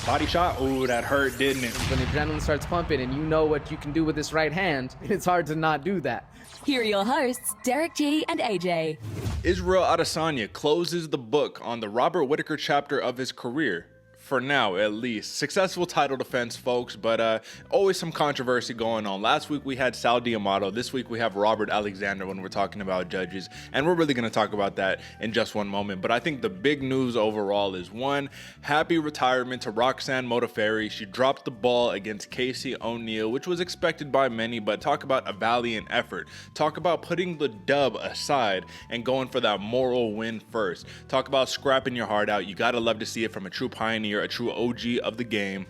Body shot. Ooh, that hurt, didn't it? When the adrenaline starts pumping and you know what you can do with this right hand, it's hard to not do that. Here are your hosts, Derek G and AJ. Israel Adesanya closes the book on the Robert Whittaker chapter of his career. For now, at least. Successful title defense, folks, but always some controversy going on. Last week we had Sal D'Amato. This week we have Robert Alexander when we're talking about judges, and we're really going to talk about that in just one moment. But I think the big news overall is, one, happy retirement to Roxanne Modafferi. She dropped the ball against Casey O'Neill, which was expected by many, but talk about a valiant effort. Talk about putting the dub aside and going for that moral win first. Talk about scrapping your heart out. You got to love to see it from a true pioneer, a true OG of the game.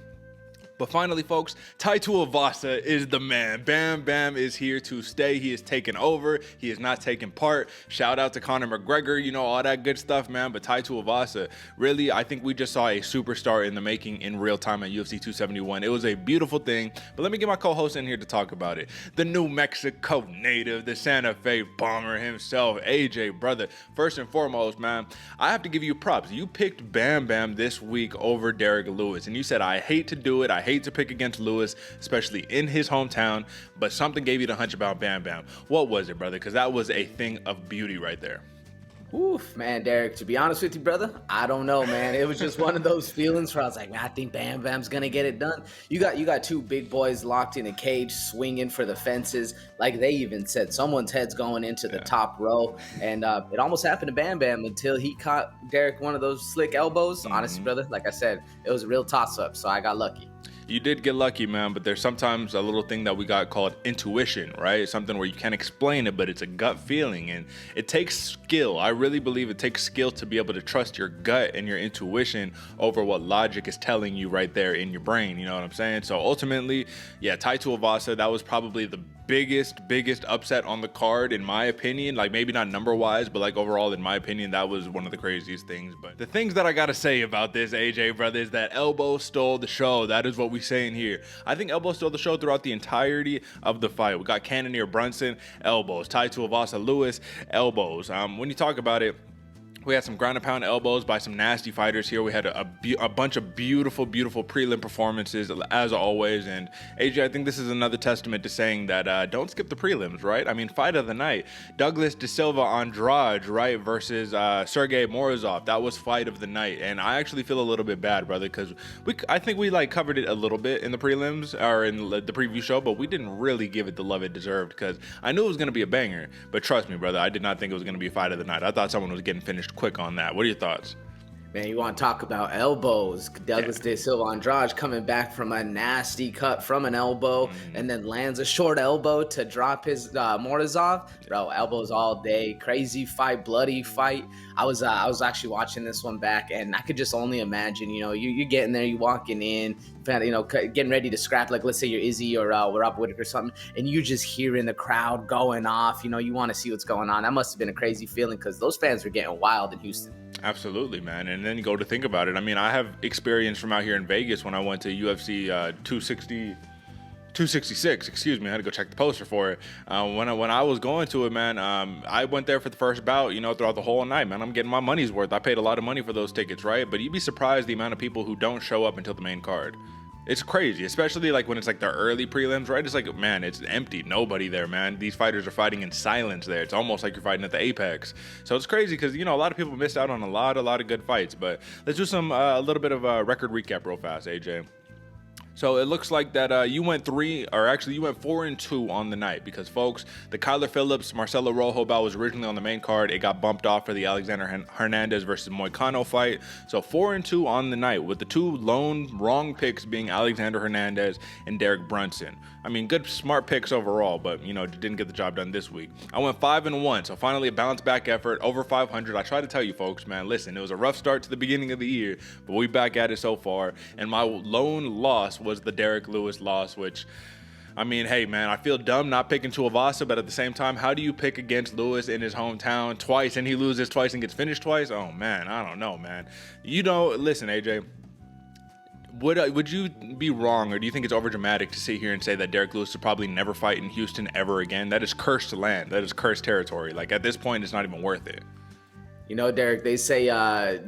But finally, folks, Tuivasa is the man. Bam Bam is here to stay. He is taking over. He is not taking part. Shout out to Conor McGregor, you know, all that good stuff, man. But Tuivasa, really, I think we just saw a superstar in the making in real time at UFC 271. It was a beautiful thing. But let me get my co-host in here to talk about it. The New Mexico native, the Santa Fe bomber himself, AJ, brother. First and foremost, man, I have to give you props. You picked Bam Bam this week over Derrick Lewis. And you said, I hate to do it. I hate to pick against Lewis, especially in his hometown, but something gave you the hunch about Bam Bam. What was it, brother? Because that was a thing of beauty right there. Oof, man, Derek, to be honest with you, brother, I don't know, man. It was just one of those feelings where I was like, man, I think Bam Bam's going to get it done. You got two big boys locked in a cage, swinging for the fences. Like they even said, someone's head's going into the top row. And it almost happened to Bam Bam until he caught Derek one of those slick elbows. Honestly, brother, like I said, it was a real toss-up, so I got lucky. You did get lucky, man, but there's sometimes a little thing that we got called intuition, right? Something where you can't explain it, but it's a gut feeling, and it takes skill. I really believe it takes skill to be able to trust your gut and your intuition over what logic is telling you right there in your brain, you know what I'm saying? So ultimately, yeah, Tuivasa, that was probably the biggest upset on the card, in my opinion. Like, maybe not number-wise, but like overall, in my opinion, that was one of the craziest things. But the things that I gotta say about this, AJ, brother, is that elbow stole the show. That is what we saying here. I think elbow stole the show throughout the entirety of the fight. We got Cannonier Brunson, elbows. Tuivasa Lewis, elbows. When you talk about it, we had some ground and pound elbows by some nasty fighters here. We had a bunch of beautiful prelim performances, as always. And AJ, I think this is another testament to saying that don't skip the prelims, right? I mean, fight of the night. Douglas De Silva Andrade, right, versus Sergey Morozov. That was fight of the night. And I actually feel a little bit bad, brother, because I think we like covered it a little bit in the prelims or in the preview show, but we didn't really give it the love it deserved because I knew it was going to be a banger. But trust me, brother, I did not think it was going to be a fight of the night. I thought someone was getting finished quick on that. What are your thoughts? Man, you want to talk about elbows. Douglas De Silva Andrade coming back from a nasty cut from an elbow and then lands a short elbow to drop his Morozov. Bro, elbows all day. Crazy fight, bloody fight. I was actually watching this one back, and I could just only imagine, you know, you're getting there, you walking in, you know, getting ready to scrap, like let's say you're Izzy or Robert Whittaker or something, and you just hearing the crowd going off. You know, you want to see what's going on. That must have been a crazy feeling because those fans were getting wild in Houston. Absolutely, man. And then you go to think about it. I mean, I have experience from out here in Vegas when I went to UFC 266, excuse me. I had to go check the poster for it. When I was going to it, man, I went there for the first bout, you know, throughout the whole night, man. I'm getting my money's worth. I paid a lot of money for those tickets, right? But you'd be surprised the amount of people who don't show up until the main card. It's crazy, especially like when it's like the early prelims, right? It's like, man, it's empty. Nobody there, man. These fighters are fighting in silence there. It's almost like you're fighting at the apex. So it's crazy because, you know, a lot of people missed out on a lot of good fights. But let's do some a little bit of a record recap real fast, AJ. So it looks like that you went 4-2 on the night because, folks, the Kyler Phillips, Marcelo Rojo bout was originally on the main card. It got bumped off for the Alexander Hernandez versus Moicano fight. So 4-2 on the night with the two lone wrong picks being Alexander Hernandez and Derek Brunson. I mean, good, smart picks overall, but, you know, didn't get the job done this week. I went 5-1, so finally a bounce back effort, over 500. I try to tell you folks, man, listen, it was a rough start to the beginning of the year, but we back at it so far. And my lone loss was the Derrick Lewis loss, which, I mean, hey, man, I feel dumb not picking Tuivasa, but at the same time, how do you pick against Lewis in his hometown twice and he loses twice and gets finished twice? Oh, man, I don't know, man. You know, listen, AJ, would you be wrong, or do you think it's overdramatic to sit here and say that Derrick Lewis will probably never fight in Houston ever again? That is cursed land. That is cursed territory. Like, at this point, it's not even worth it. You know, Derek, they say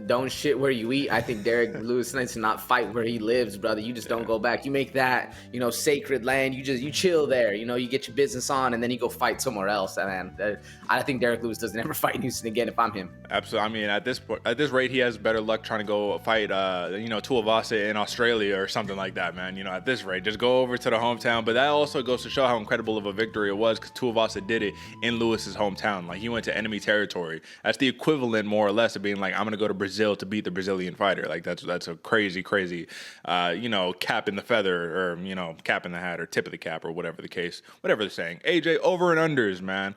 don't shit where you eat. I think Derek Lewis needs to not fight where he lives, brother. You just don't go back. You make that, sacred land. You chill there. You get your business on, and then you go fight somewhere else. Man, I think Derek Lewis doesn't ever fight in Houston again if I'm him. Absolutely. I mean, at this rate, he has better luck trying to go fight, Tuivasa in Australia or something like that, man. At this rate, just go over to the hometown. But that also goes to show how incredible of a victory it was, because Tuivasa did it in Lewis's hometown. Like, he went to enemy territory. That's the equivalent, more or less, of being like, I'm gonna go to Brazil to beat the Brazilian fighter. Like, that's a crazy cap in the feather, or cap in the hat, or tip of the cap, or whatever they're saying. AJ, over and unders, man.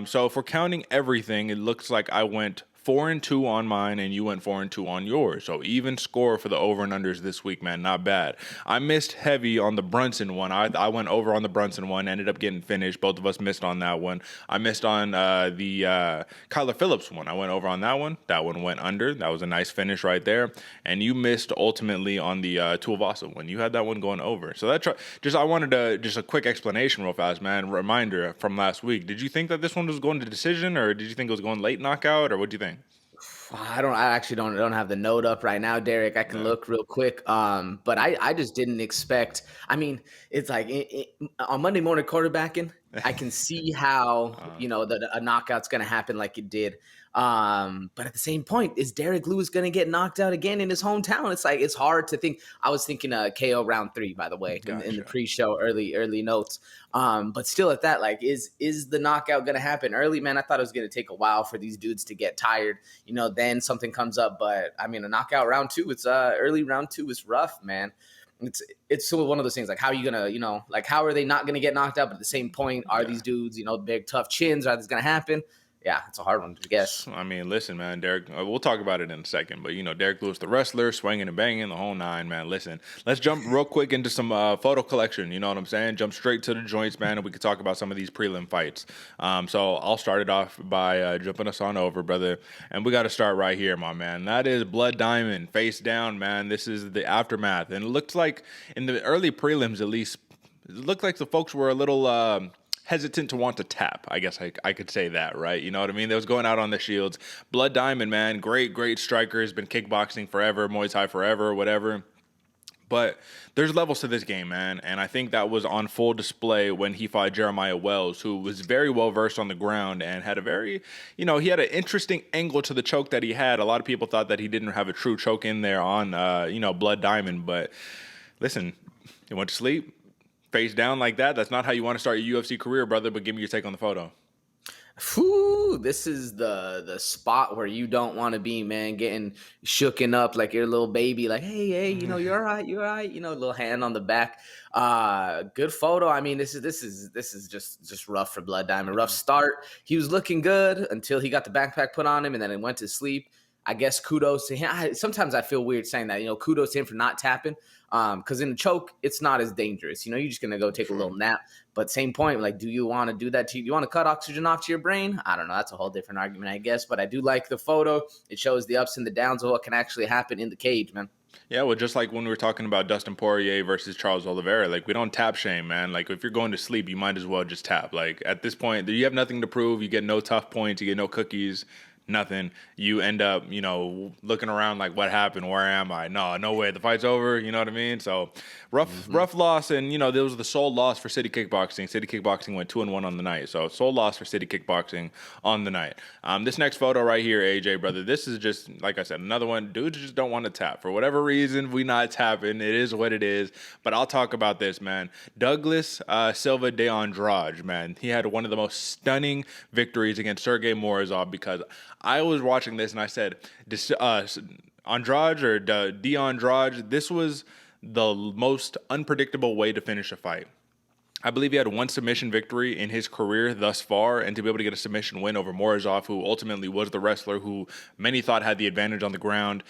So if we're counting everything, it looks like I went 4-2 on mine, and you went 4-2 on yours. So even score for the over and unders this week, man. Not bad. I missed heavy on the Brunson one. I went over on the Brunson one, ended up getting finished. Both of us missed on that one. I missed on the Kyler Phillips one. I went over on that one. That one went under. That was a nice finish right there. And you missed ultimately on the Tuivasa one. You had that one going over. So I wanted a quick explanation real fast, man. Reminder from last week. Did you think that this one was going to decision, or did you think it was going late knockout, or what do you think? I actually don't have the note up right now, Derek. I can look real quick. But I just didn't expect. I mean, it's like on Monday morning quarterbacking, I can see how a knockout's gonna happen like it did. But at the same point, is Derek Lewis gonna get knocked out again in his hometown? It's like, it's hard to think. I was thinking KO round 3, by the way, Gotcha. in the pre-show early notes. But still at that, like, is the knockout gonna happen early? Man, I thought it was gonna take a while for these dudes to get tired. Then something comes up. But I mean, a knockout round 2, it's early round 2 is rough, man. It's still one of those things, like, how are you gonna, how are they not gonna get knocked out? But at the same point, are these dudes, big tough chins? Are this gonna happen? Yeah, it's a hard one to guess. I mean, listen, man, Derek, we'll talk about it in a second, but, Derek Lewis, the wrestler, swinging and banging, the whole nine, man. Listen, let's jump real quick into some photo collection, you know what I'm saying? Jump straight to the joints, man, and we can talk about some of these prelim fights. So I'll start it off by jumping us on over, brother, and we got to start right here, my man. That is Blood Diamond, face down, man. This is the aftermath, and it looks like, in the early prelims at least, it looked like the folks were a little hesitant to want to tap. I guess I could say that, right? You know what I mean? They was going out on the shields. Blood Diamond, man, great striker, has been kickboxing forever, Muay Thai forever, whatever. But there's levels to this game, man, and I think that was on full display when he fought Jeremiah Wells, who was very well versed on the ground and had a very, he had an interesting angle to the choke that he had. A lot of people thought that he didn't have a true choke in there on, Blood Diamond, but listen, he went to sleep. Face down like that, that's not how you want to start your UFC career, brother, but give me your take on the photo. Whew, this is the spot where you don't want to be, man, getting shooken up like your little baby, like, hey, you're all right, little hand on the back. Good photo. I mean, this is just rough for Blood Diamond. Rough start. He was looking good until he got the backpack put on him, and then he went to sleep. I guess kudos to him. Sometimes I feel weird saying that, kudos to him for not tapping. Because in a choke, it's not as dangerous. You're just going to go take a little nap. But same point, like, do you want to do that? Do you want to cut oxygen off to your brain? I don't know. That's a whole different argument, I guess. But I do like the photo. It shows the ups and the downs of what can actually happen in the cage, man. Yeah, well, just like when we were talking about Dustin Poirier versus Charles Oliveira, like, we don't tap shame, man. Like, if you're going to sleep, you might as well just tap. Like, at this point, you have nothing to prove. You get no tough points. You get no cookies. Nothing. You end up, looking around like, what happened? Where am I? No way. The fight's over. You know what I mean? So rough loss. And, there was the sole loss for City Kickboxing. City Kickboxing went 2-1 on the night. So sole loss for City Kickboxing on the night. This next photo right here, AJ, brother, this is just, like I said, another one. Dudes just don't want to tap. For whatever reason, we not tapping. It is what it is. But I'll talk about this, man. Douglas Silva de Andrade, man. He had one of the most stunning victories against Sergey Morozov, because I was watching this and I said, Andrade or Andrade, this was the most unpredictable way to finish a fight. I believe he had one submission victory in his career thus far, and to be able to get a submission win over Morozov, who ultimately was the wrestler who many thought had the advantage on the ground,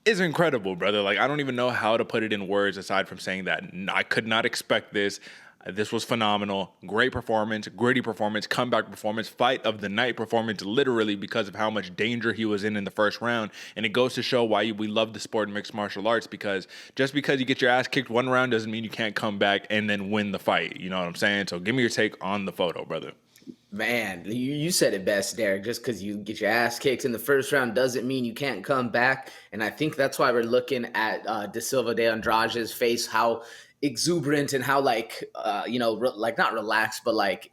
is incredible, brother. Like, I don't even know how to put it in words aside from saying that I could not expect this. This was phenomenal. Great performance, gritty performance, comeback performance, fight of the night performance, literally because of how much danger he was in the first round. And it goes to show why we love the sport of mixed martial arts, because just because you get your ass kicked one round doesn't mean you can't come back and then win the fight. You know what I'm saying? So give me your take on the photo, brother. Man, you said it best, Derek. Just because you get your ass kicked in the first round doesn't mean you can't come back. And I think that's why we're looking at De Silva de Andrade's face, how exuberant and how like not relaxed, but like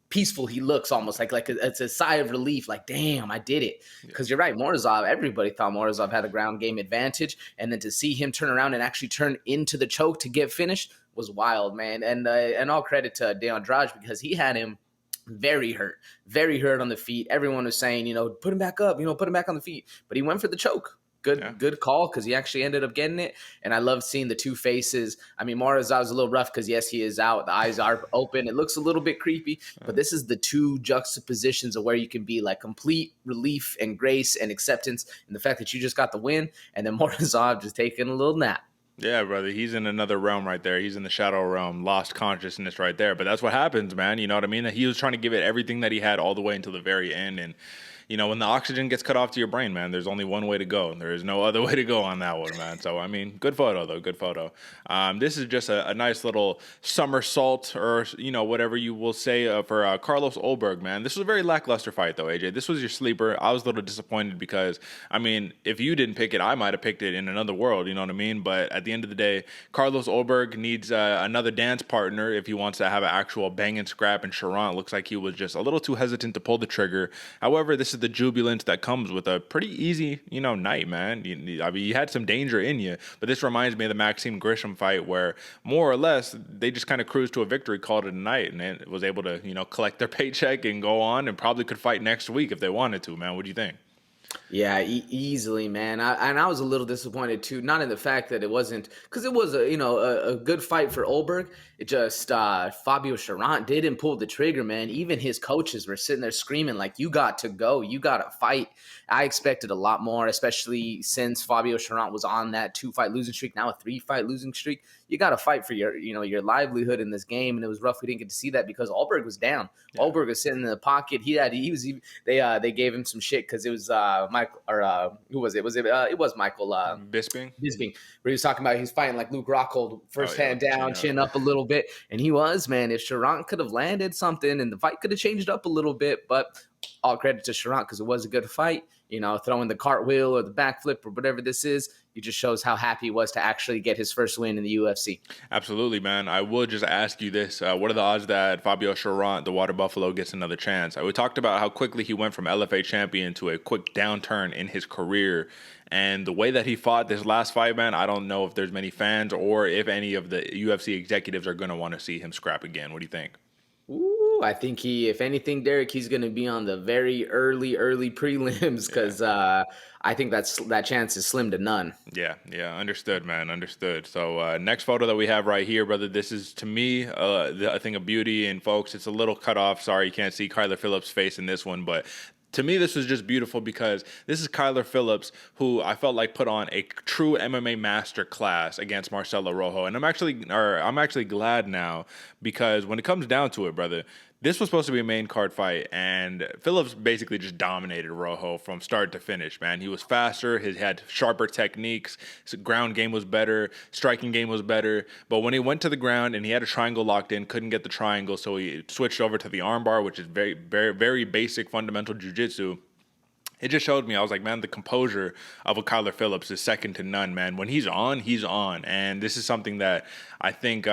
peaceful he looks, almost like it's a sigh of relief. Like, damn, I did it. Because you're right, Morozov. Everybody thought Morozov had a ground game advantage, and then to see him turn around and actually turn into the choke to get finished was wild, man. And all credit to De Andrade because he had him very hurt on the feet. Everyone was saying, put him back up, put him back on the feet. But he went for the choke. Good call because he actually ended up getting it. And I love seeing the two faces. I mean, Morozov's a little rough because, yes, he is out. The eyes are open. It looks a little bit creepy. But this is the two juxtapositions of where you can be like complete relief and grace and acceptance in the fact that you just got the win. And then Morozov just taking a little nap. Yeah, brother, he's in another realm right there. He's in the shadow realm, lost consciousness right there. But that's what happens, man. You know what I mean? He was trying to give it everything that he had all the way until the very end. And, when the oxygen gets cut off to your brain, man, there's only one way to go. There is no other way to go on that one, man. So, I mean, good photo, though. Good photo. This is just a nice little somersault or, whatever you will say for Carlos Ulberg, man. This was a very lackluster fight, though, AJ. This was your sleeper. I was a little disappointed because, I mean, if you didn't pick it, I might have picked it in another world, you know what I mean? But at the end of the day, Carlos Ulberg needs another dance partner if he wants to have an actual bang and scrap, and Sharon looks like he was just a little too hesitant to pull the trigger. However, this is the jubilance that comes with a pretty easy, night, man. I mean, you had some danger in you, but this reminds me of the Maxime Grisham fight where more or less they just kind of cruised to a victory, called it a night, and it was able to, collect their paycheck and go on and probably could fight next week if they wanted to, man. What do you think? Yeah, easily, man. I was a little disappointed too, not in the fact that it wasn't, because it was a good fight for Ulberg. It just Fabio Charant didn't pull the trigger, man. Even his coaches were sitting there screaming like, "You got to go, you got to fight." I expected a lot more, especially since Fabio Charant was on that 2-fight losing streak, now a 3-fight losing streak. You got to fight for your livelihood in this game, and it was rough. We didn't get to see that because Ulberg was down. Yeah. Ulberg was sitting in the pocket. They gave him some shit because it was Michael, or who was it? It was Michael Bisping, where he was talking about he's fighting like Luke Rockhold, first hand down, chin up a little bit, and he was, man. If Charant could have landed something, and the fight could have changed up a little bit, but all credit to Charant because it was a good fight. Throwing the cartwheel or the backflip or whatever this is, it just shows how happy he was to actually get his first win in the UFC. Absolutely, man. I will just ask you this. What are the odds that Fabio Charant, the Water Buffalo, gets another chance? We talked about how quickly he went from LFA champion to a quick downturn in his career. And the way that he fought this last fight, man, I don't know if there's many fans or if any of the UFC executives are going to want to see him scrap again. What do you think? Ooh, I think if anything, Derek, he's going to be on the very early prelims because I think that chance is slim to none. Yeah, understood, man, understood. So next photo that we have right here, brother, this is, to me, a thing of beauty. And folks, it's a little cut off. Sorry, you can't see Kyler Phillips' face in this one, but to me, this was just beautiful because this is Kyler Phillips, who I felt like put on a true MMA master class against Marcelo Rojo. And I'm actually glad now because when it comes down to it, brother, this was supposed to be a main card fight, and Phillips basically just dominated Rojo from start to finish, man. He was faster. He had sharper techniques. His ground game was better. Striking game was better. But when he went to the ground and he had a triangle locked in, couldn't get the triangle, so he switched over to the armbar, which is very, very, very basic fundamental jiu-jitsu. It just showed me, I was like, man, the composure of a Kyler Phillips is second to none, man. When he's on, he's on. And this is something that I think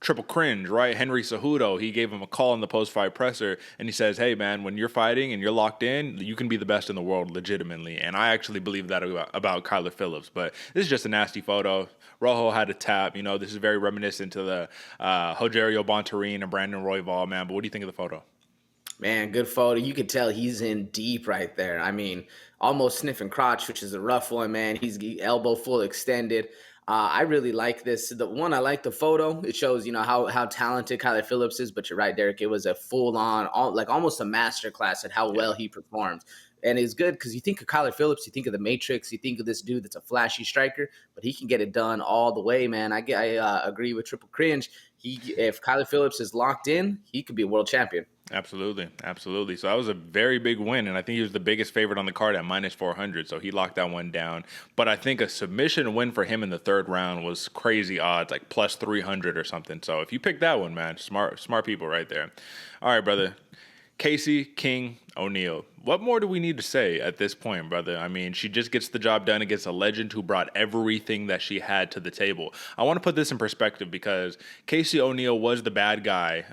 Triple Cringe, right? Henry Cejudo, he gave him a call in the post-fight presser, and he says, hey, man, when you're fighting and you're locked in, you can be the best in the world legitimately. And I actually believe that about Kyler Phillips. But this is just a nasty photo. Rojo had a tap. This is very reminiscent to the Rogerio Bontorin and Brandon Royval, man. But what do you think of the photo? Man, good photo. You could tell he's in deep right there. I mean, almost sniffing crotch, which is a rough one, man. He's elbow full extended. I really like this. The one, I like the photo. It shows, how talented Kyler Phillips is. But you're right, Derek. It was a full-on, almost a masterclass at how well he performed. And it's good because you think of Kyler Phillips, you think of the Matrix, you think of this dude that's a flashy striker, but he can get it done all the way, man. I agree with Triple Cringe. If Kyler Phillips is locked in, he could be a world champion. Absolutely, absolutely. So that was a very big win, and I think he was the biggest favorite on the card at -400. So he locked that one down. But I think a submission win for him in the third round was crazy odds, like +300 or something. So if you pick that one, man, smart people right there. All right, brother. Casey King O'Neill. What more do we need to say at this point, brother? I mean, she just gets the job done against a legend who brought everything that she had to the table. I want to put this in perspective because Casey O'Neill was the bad guy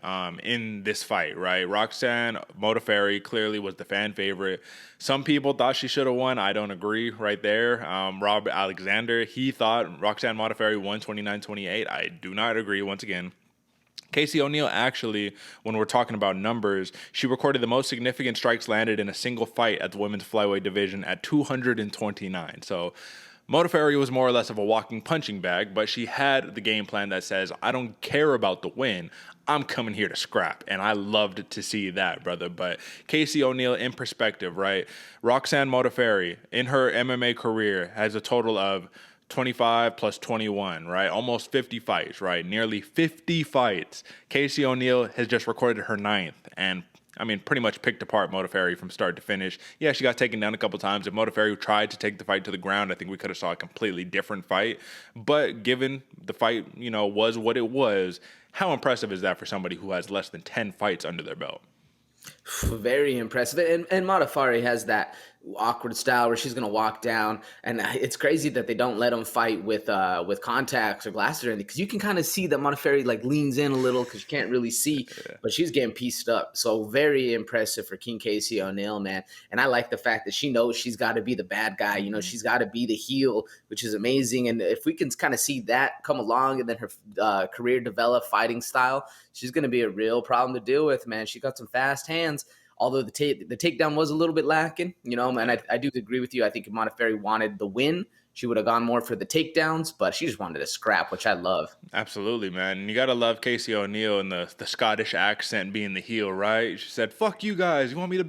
in this fight, right? Roxanne Modafferi clearly was the fan favorite. Some people thought she should have won. I don't agree right there. Robert Alexander, he thought Roxanne Modafferi won 29-28. I do not agree once again. Casey O'Neill actually, when we're talking about numbers, she recorded the most significant strikes landed in a single fight at the women's flyweight division at 229. So Modafferi was more or less of a walking punching bag, but she had the game plan that says, I don't care about the win. I'm coming here to scrap. And I loved to see that, brother. But Casey O'Neill, in perspective, right? Roxanne Modafferi, in her MMA career, has a total of 25 plus 21, right? Almost 50 fights, right? Nearly 50 fights. Casey O'Neill has just recorded her 9th and, I mean, pretty much picked apart Modafferi from start to finish. Yeah, she got taken down a couple times. If Modafferi tried to take the fight to the ground, I think we could have saw a completely different fight. But given the fight, was what it was, how impressive is that for somebody who has less than 10 fights under their belt? Very impressive. And Modafferi has that awkward style where she's going to walk down, and it's crazy that they don't let him fight with contacts or glasses or anything, because you can kind of see that Modafferi like leans in a little because you can't really see, but she's getting pieced up. So very impressive for King Casey O'Neill, man. And I like the fact that she knows she's got to be the bad guy. She's got to be the heel, which is amazing. And if we can kind of see that come along and then her career develop fighting style, she's going to be a real problem to deal with, man. She got some fast hands. Although the takedown was a little bit lacking, and I do agree with you. I think if Modafferi wanted the win, she would have gone more for the takedowns, but she just wanted to scrap, which I love. Absolutely, man. And you got to love Casey O'Neill and the Scottish accent being the heel, right? She said, fuck you guys. You want me to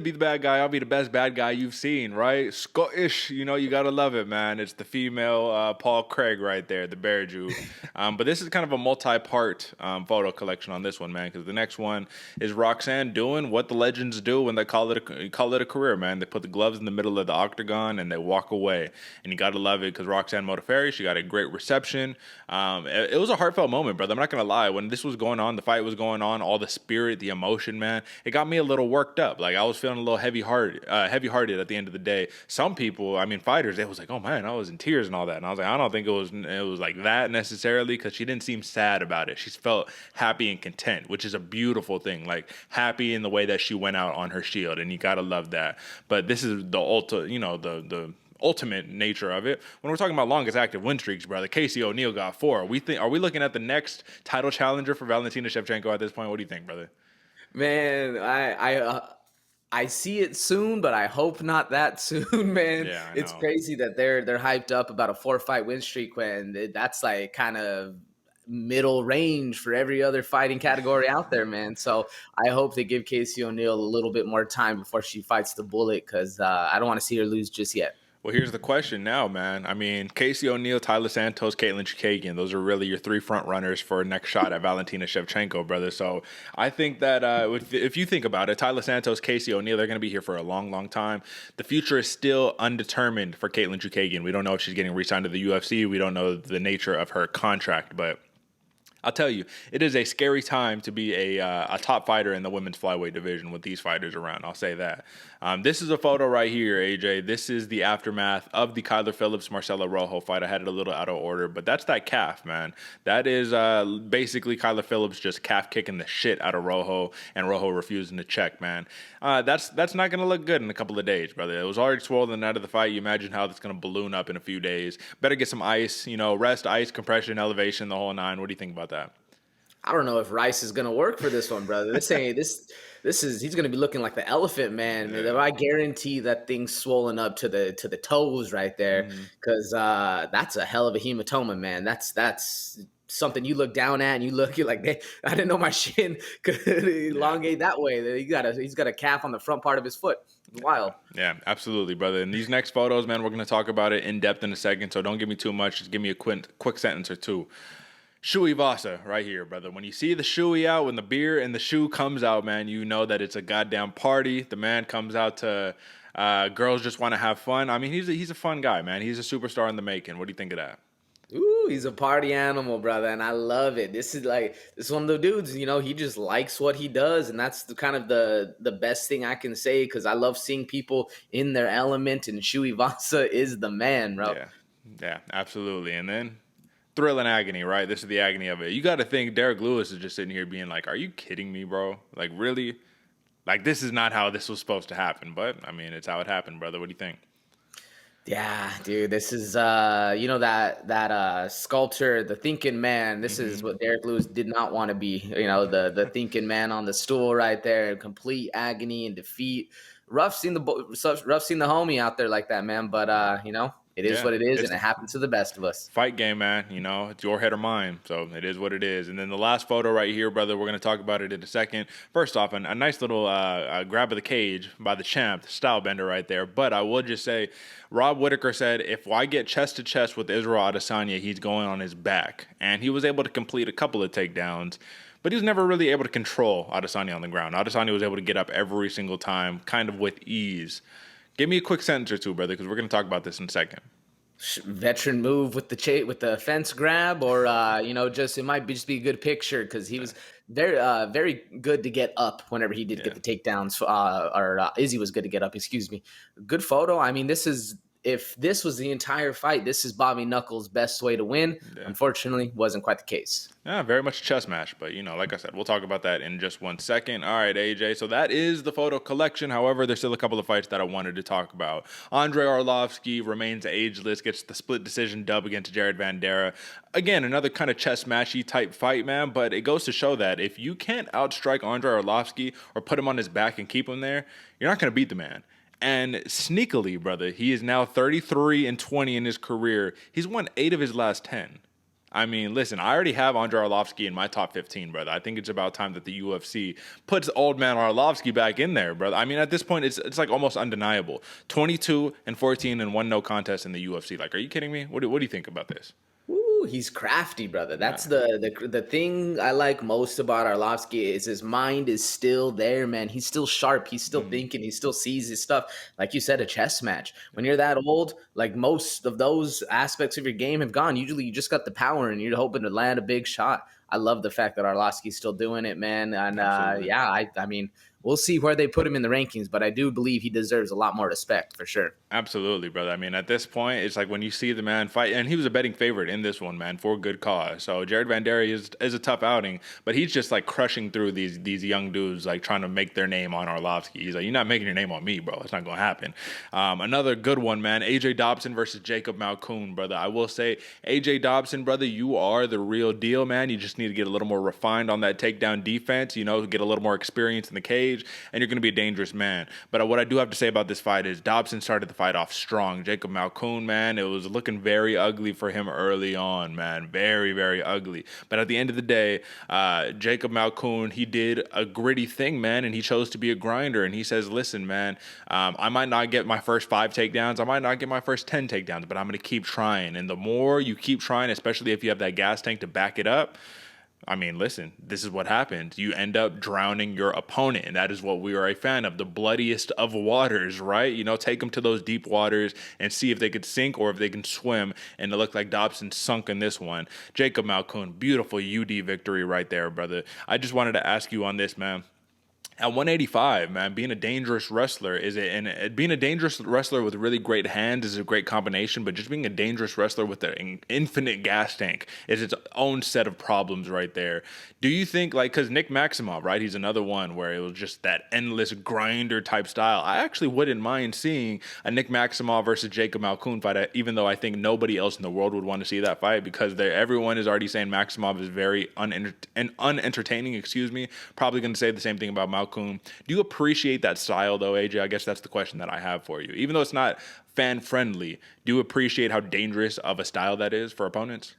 be the bad guy? I'll be the best bad guy you've seen, right? Scottish, you got to love it, man. It's the female Paul Craig right there, the Bear Jew. But this is kind of a multi-part photo collection on this one, man, because the next one is Roxanne doing what the legends do when they call it a career, man. They put the gloves in the middle of the octagon and they walk away. And you got to love it because Roxanne Modafferi, she got a great reception. It was a heartfelt moment, brother. I'm not going to lie. When this was going on, the fight was going on, all the spirit, the emotion, man, it got me a little worked up. Like, I was feeling a little heavy-hearted at the end of the day. Some people, fighters, they was like, oh, man, I was in tears and all that. And I was like, I don't think it was like that necessarily, because she didn't seem sad about it. She felt happy and content, which is a beautiful thing. Like, happy in the way that she went out on her shield, and you got to love that. But this is the ultimate nature of it. When we're talking about longest active win streaks, brother, Casey O'Neill got 4. Are we looking at the next title challenger for Valentina Shevchenko at this point? What do you think, brother? Man, I see it soon, but I hope not that soon, man. Yeah, I know. It's crazy that they're hyped up about a 4-fight win streak when that's like kind of middle range for every other fighting category out there, man. So I hope they give Casey O'Neill a little bit more time before she fights the Bullet, because I don't want to see her lose just yet. Well, here's the question now, man. Casey O'Neill, Tyler Santos, Katlyn Chookagian, those are really your 3 front runners for next shot at Valentina Shevchenko, brother. So I think that if you think about it, Tyler Santos, Casey O'Neill, they're going to be here for a long, long time. The future is still undetermined for Katlyn Chookagian. We don't know if she's getting re-signed to the UFC. We don't know the nature of her contract, but I'll tell you, it is a scary time to be a top fighter in the women's flyweight division with these fighters around. I'll say that. This is a photo right here, AJ. This is the aftermath of the Kyler Phillips Marcelo Rojo fight. I had it a little out of order, but that's that calf, man. That is basically Kyler Phillips just calf kicking the shit out of Rojo, and Rojo refusing to check, man. That's not going to look good in a couple of days, brother. It was already swollen the night of the fight. You imagine how that's going to balloon up in a few days. Better get some ice, rest, ice, compression, elevation, the whole 9. What do you think about that? I don't know if Rice is gonna work for this one, brother. This is he's gonna be looking like the elephant man. Yeah. I guarantee that thing's swollen up to the toes right there, because that's a hell of a hematoma, man. That's something you look down at and you're like, hey, I didn't know my shin could elongate that way. He's got a calf on the front part of his foot. Wild. Yeah, absolutely, brother. And these next photos, man, we're gonna talk about it in depth in a second. So don't give me too much. Just give me a quick sentence or two. Tuivasa right here, brother. When you see the shoey out, when the beer and the shoe comes out, man, you know that it's a goddamn party. The man comes out to girls just want to have fun. I mean, he's a fun guy, man. He's a superstar in the making. What do you think of that? Ooh, he's a party animal, brother, and I love it. This is one of the dudes, he just likes what he does, and that's kind of the best thing I can say, because I love seeing people in their element, and Tuivasa is the man, bro. Yeah, absolutely. And then thrill and agony, right? This is the agony of it. You got to think Derrick Lewis is just sitting here being like, are you kidding me, bro? Like, really? Like, this is not how this was supposed to happen, but, I mean, it's how it happened, brother. What do you think? Yeah, dude, this is that sculptor, the thinking man. This is what Derrick Lewis did not want to be. The thinking man on the stool right there, complete agony and defeat. Rough seeing the homie out there like that, man. But it is what it is, and it happens to the best of us. Fight game, man. It's your head or mine, so it is what it is. And then the last photo right here, brother, we're going to talk about it in a second. First off, a nice little grab of the cage by the champ, style bender right there. But I will just say, Rob Whittaker said, if I get chest to chest with Israel Adesanya, he's going on his back. And he was able to complete a couple of takedowns, but he was never really able to control Adesanya on the ground. Adesanya was able to get up every single time, kind of with ease. Give me a quick sentence or two, brother, because we're going to talk about this in a second. Veteran move with the fence grab, or it might just be a good picture, because he was very good to get up whenever he did get the takedowns. Izzy was good to get up. Excuse me. Good photo. I mean, if this was the entire fight, this is Bobby Knuckles' best way to win. Yeah. Unfortunately, wasn't quite the case. Yeah, very much a chess match, but like I said, we'll talk about that in just 1 second. All right, AJ, so that is the photo collection. However, there's still a couple of fights that I wanted to talk about. Andrei Arlovski remains ageless, gets the split decision dub against Jared Vanderaa. Again, another kind of chess matchy type fight, man, but it goes to show that if you can't outstrike Andrei Arlovski or put him on his back and keep him there, you're not going to beat the man. And sneakily, brother, he is now 33-20 in his career. He's won 8 of his last 10. I mean, listen, I already have Andrei Arlovski in my top 15, brother. I think it's about time that the UFC puts old man Arlovski back in there, brother. I mean, at this point, it's like almost undeniable. 22-14 and 1 no contest in the UFC. Like, are you kidding me? What do you think about this? Ooh, he's crafty, brother. That's the thing I like most about Arlovski is his mind is still there, man. He's still sharp. He's still thinking. He still sees his stuff. Like you said, a chess match. When you're that old, like most of those aspects of your game have gone. Usually you just got the power and you're hoping to land a big shot. I love the fact that Arlovski's still doing it, man. And I mean, we'll see where they put him in the rankings, but I do believe he deserves a lot more respect for sure. Absolutely, brother. I mean, at this point, it's like when you see the man fight, and he was a betting favorite in this one, man, for a good cause. So Jared Vanderaa is a tough outing, but he's just like crushing through these young dudes, like trying to make their name on Arlovski. He's like, you're not making your name on me, bro. It's not going to happen. Another good one, man, AJ Dobson versus Jacob Malkoun, brother. I will say, AJ Dobson, brother, you are the real deal, man. You just need to get a little more refined on that takedown defense, get a little more experience in the cage, and you're going to be a dangerous man. But what I do have to say about this fight is Dobson started the fight off strong. Jacob Malkoun, man, it was looking very ugly for him early on, man. Very, very ugly. But at the end of the day, Jacob Malkoun, he did a gritty thing, man, and he chose to be a grinder. And he says, listen, man, I might not get my first 5 takedowns. I might not get my first 10 takedowns, but I'm going to keep trying. And the more you keep trying, especially if you have that gas tank to back it up, I mean, listen, this is what happens. You end up drowning your opponent, and that is what we are a fan of, the bloodiest of waters, right? Take them to those deep waters and see if they could sink or if they can swim, and it looked like Dobson sunk in this one. Jacob Malkoun, beautiful UD victory right there, brother. I just wanted to ask you on this, man. At 185, man, being a dangerous wrestler being a dangerous wrestler with really great hands is a great combination, but just being a dangerous wrestler with an infinite gas tank is its own set of problems right there. Do you think, because Nick Maximov, right, he's another one where it was just that endless grinder type style. I actually wouldn't mind seeing a Nick Maximov versus Jacob Malkoun fight, even though I think nobody else in the world would want to see that fight, because everyone is already saying Maximov is very unentertaining, probably going to say the same thing about Malkoun. Do you appreciate that style, though, AJ? I guess that's the question that I have for you. Even though it's not fan-friendly, do you appreciate how dangerous of a style that is for opponents?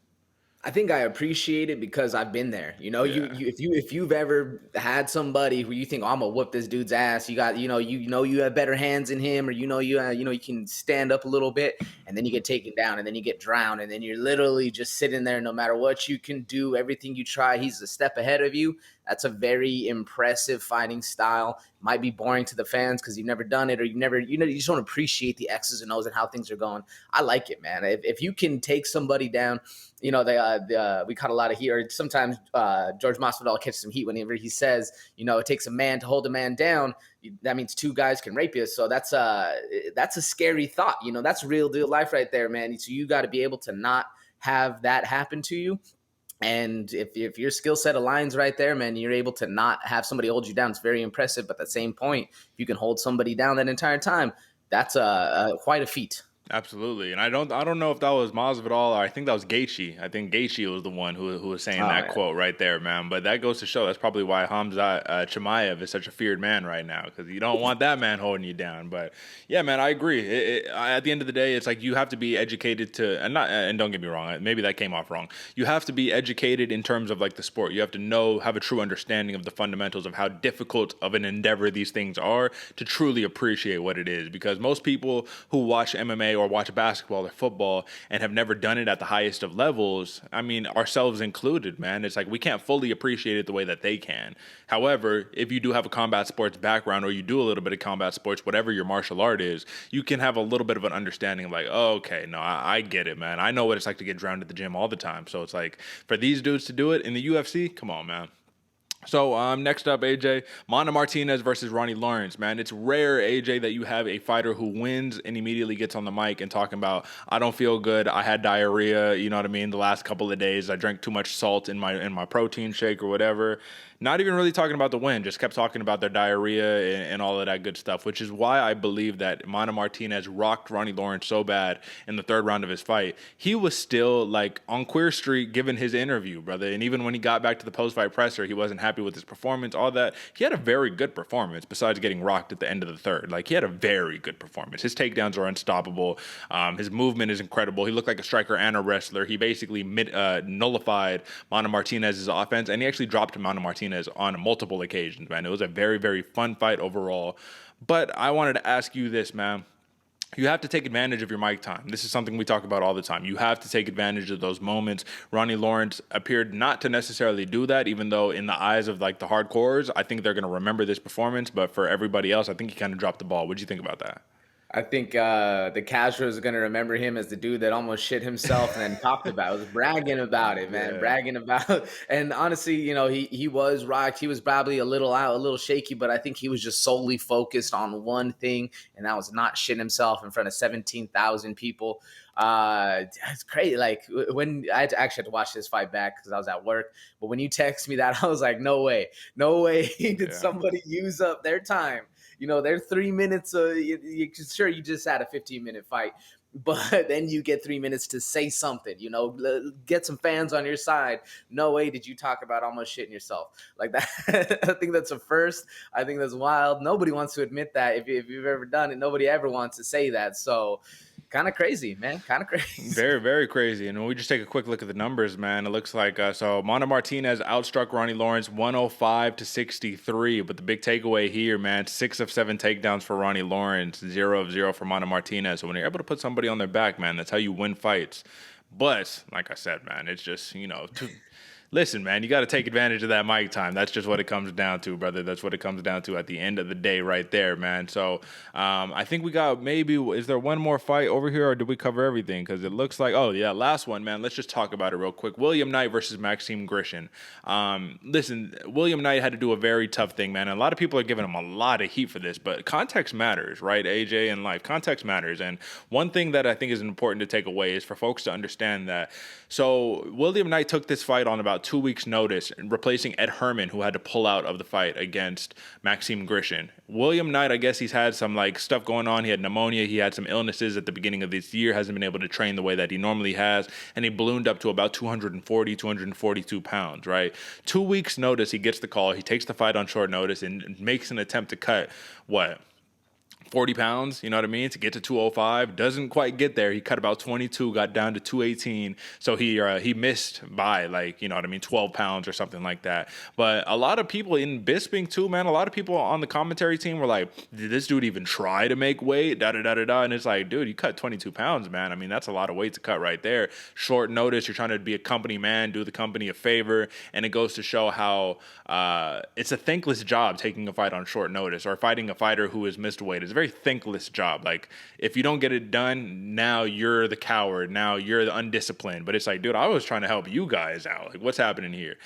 I think I appreciate it because I've been there. You know, Yeah. if you've ever had somebody who you think, oh, I'm gonna whoop this dude's ass, you got, you have better hands than him, or you can stand up a little bit, and then you get taken down, and then you get drowned, and then you're literally just sitting there. No matter what you can do, everything you try, he's a step ahead of you. That's a very impressive fighting style. Might be boring to the fans because you've never done it, or you just don't appreciate the X's and O's and how things are going. I like it, man. If you can take somebody down, we caught a lot of heat, or sometimes George Masvidal catches some heat whenever he says, it takes a man to hold a man down. That means two guys can rape you. So that's a scary thought. That's real deal life right there, man. So you got to be able to not have that happen to you. And if your skill set aligns right there, man, you're able to not have somebody hold you down. It's very impressive. But at the same point, if you can hold somebody down that entire time, that's quite a feat. Absolutely, and I don't know if that was Masvidal or I think that was Gaethje. I think Gaethje was the one who was saying that quote right there, man. But that goes to show that's probably why Khamzat Chimaev is such a feared man right now, because you don't want that man holding you down. But yeah, man, I agree. At the end of the day, it's like you have to be educated to, and don't get me wrong, maybe that came off wrong. You have to be educated in terms of like the sport. You have to have a true understanding of the fundamentals of how difficult of an endeavor these things are to truly appreciate what it is. Because most people who watch MMA or watch basketball or football and have never done it at the highest of levels, I mean, ourselves included, man, it's like we can't fully appreciate it the way that they can. However, if you do have a combat sports background, or you do a little bit of combat sports, whatever your martial art is, you can have a little bit of an understanding of like, oh, okay, no, I get it, man. I know what it's like to get drowned at the gym all the time. So it's like, for these dudes to do it in the UFC, come on, man. So next up, AJ, Mana Martinez versus Ronnie Lawrence, man. It's rare, AJ, that you have a fighter who wins and immediately gets on the mic and talking about, I don't feel good, I had diarrhea, you know what I mean, the last couple of days, I drank too much salt in my protein shake or whatever. Not even really talking about the win, just kept talking about their diarrhea and all of that good stuff, which is why I believe that Mana Martinez rocked Ronnie Lawrence so bad in the third round of his fight. He was still like on Queer Street giving his interview, brother. And even when he got back to the post-fight presser, he wasn't happy with his performance, all that. He had a very good performance besides getting rocked at the end of the third. Like, he had a very good performance. His takedowns are unstoppable. His movement is incredible. He looked like a striker and a wrestler. He basically nullified Mana Martinez's offense, and he actually dropped Mana Martinez on multiple occasions, man. It was a very, very fun fight overall. But I wanted to ask you this, man. You have to take advantage of your mic time. This is something we talk about all the time. You have to take advantage of those moments. Ronnie Lawrence appeared not to necessarily do that, even though in the eyes of like the hardcores, I think they're going to remember this performance. But for everybody else, I think he kind of dropped the ball. What do you think about that? I think the casuals are going to remember him as the dude that almost shit himself and then talked about it. Was bragging about it, man. Yeah. Bragging about. And honestly, he was rocked. He was probably a little shaky, but I think he was just solely focused on one thing, and that was not shitting himself in front of 17,000 people. It's crazy. Like, when I actually had to watch this fight back because I was at work, but when you text me that, I was like, no way did somebody use up their time. They're 3 minutes. Sure, you just had a 15-minute fight, but then you get 3 minutes to say something, get some fans on your side. No way did you talk about almost shitting yourself like that. I think that's a first. I think that's wild. Nobody wants to admit that. If you've ever done it, nobody ever wants to say that. So kind of crazy, man. Kind of crazy. Very, very crazy. And when we just take a quick look at the numbers, man, it looks like so Mana Martinez outstruck Ronnie Lawrence 105-63. But the big takeaway here, man, 6 of 7 takedowns for Ronnie Lawrence, 0 of 0 for Mana Martinez. So when you're able to put somebody on their back, man, that's how you win fights. But like I said, man, it's just, listen, man, you got to take advantage of that mic time. That's just what it comes down to, brother. That's what it comes down to at the end of the day right there, man. So I think we got is there one more fight over here, or did we cover everything? Because it looks like, oh, yeah, last one, man. Let's just talk about it real quick. William Knight versus Maxime Grishin. Listen, William Knight had to do a very tough thing, man. And a lot of people are giving him a lot of heat for this, but context matters, right, AJ, in life? Context matters. And one thing that I think is important to take away is for folks to understand that. So William Knight took this fight on about 2 weeks' notice, replacing Ed Herman, who had to pull out of the fight against Maxime Grishin. William Knight, I guess he's had some stuff going on. He had pneumonia. He had some illnesses at the beginning of this year. Hasn't been able to train the way that he normally has, and he ballooned up to about 242 pounds. Right, 2 weeks' notice, he gets the call. He takes the fight on short notice and makes an attempt to cut 4 40 pounds, you know what I mean, to get to 205. Doesn't quite get there. He cut about 22, got down to 218. So he missed by, like, you know what I mean, 12 pounds or something like that. But a lot of people in Bisping too, man, a lot of people on the commentary team were like, did this dude even try to make weight? Da-da-da-da-da. And it's like, dude, you cut 22 pounds, man. I mean, that's a lot of weight to cut right there. Short notice, you're trying to be a company man, do the company a favor. And it goes to show how it's a thankless job taking a fight on short notice, or fighting a fighter who has missed weight. It's a very thankless job. Like, if you don't get it done, now you're the coward. Now you're the undisciplined. But it's like, dude, I was trying to help you guys out. Like, what's happening here?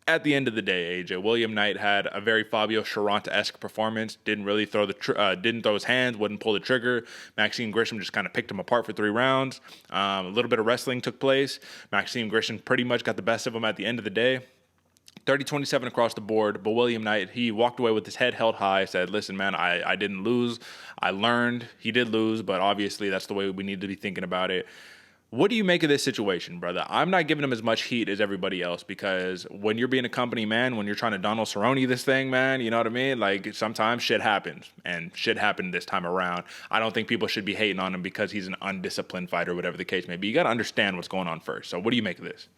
At the end of the day, AJ, William Knight had a very Fabio Charanta-esque performance. Didn't really throw didn't throw his hands, wouldn't pull the trigger. Maxime Grisham just kind of picked him apart for 3 rounds. A little bit of wrestling took place. Maxime Grisham pretty much got the best of him at the end of the day. 30-27 across the board, but William Knight, he walked away with his head held high, said, listen, man, I didn't lose. I learned. He did lose, but obviously that's the way we need to be thinking about it. What do you make of this situation, brother? I'm not giving him as much heat as everybody else, because when you're being a company man, when you're trying to Donald Cerrone this thing, man, you know what I mean? Like, sometimes shit happens, and shit happened this time around. I don't think people should be hating on him because he's an undisciplined fighter, whatever the case may be. You got to understand what's going on first. So what do you make of this?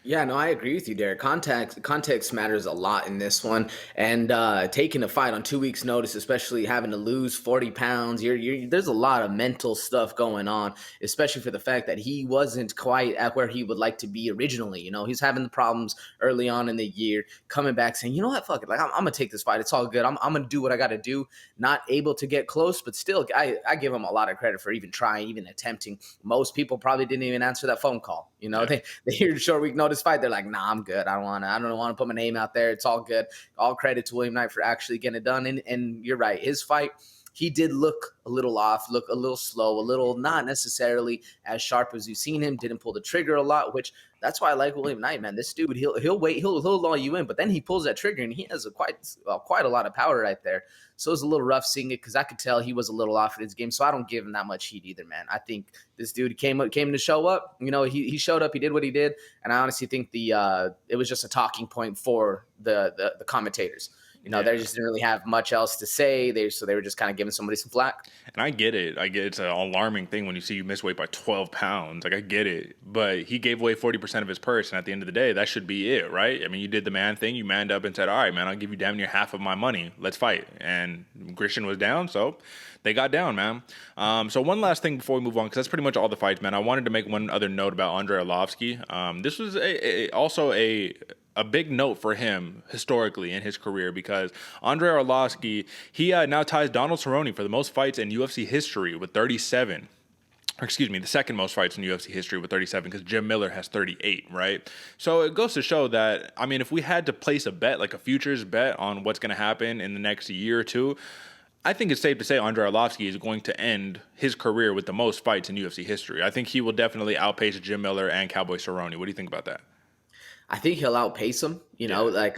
Yeah, no, I agree with you, Derek. Context matters a lot in this one, and taking a fight on 2 weeks' notice, especially having to lose 40 pounds, there's a lot of mental stuff going on, especially for the fact that he wasn't quite at where he would like to be originally. You know, he's having the problems early on in the year, coming back saying, you know what, fuck it, like I'm gonna take this fight. It's all good. I'm gonna do what I got to do. Not able to get close, but still, I give him a lot of credit for even trying, even attempting. Most people probably didn't even answer that phone call. You know, they hear short week notice fight, they're like, nah, I'm good. I don't want to put my name out there. It's all good. All credit to William Knight for actually getting it done. And you're right. His fight, he did look a little off, look a little slow, a little not necessarily as sharp as you've seen him. Didn't pull the trigger a lot, which that's why I like William Knight, man. This dude, he'll wait, he'll lull you in, but then he pulls that trigger and he has quite a lot of power right there. So it was a little rough seeing it because I could tell he was a little off in his game. So I don't give him that much heat either, man. I think this dude came to show up. You know, he showed up, he did what he did, and I honestly think it was just a talking point for the commentators. You know, they just didn't really have much else to say. So they were just kind of giving somebody some flack. And I get it. It's an alarming thing when you see you miss weight by 12 pounds. Like, I get it. But he gave away 40% of his purse, and at the end of the day, that should be it, right? I mean, you did the man thing. You manned up and said, all right, man, I'll give you damn near half of my money. Let's fight. And Grisham was down, so they got down, man. So one last thing before we move on, because that's pretty much all the fights, man. I wanted to make one other note about Andrei Arlovski. This was also a big note for him historically in his career, because Andrei Arlovski, he now ties Donald Cerrone for the most fights in UFC history with 37. Or excuse me, the second most fights in UFC history with 37, because Jim Miller has 38, right? So it goes to show that, I mean, if we had to place a bet, like a futures bet on what's going to happen in the next year or two, I think it's safe to say Andrei Arlovski is going to end his career with the most fights in UFC history. I think he will definitely outpace Jim Miller and Cowboy Cerrone. What do you think about that? I think he'll outpace him, you know, like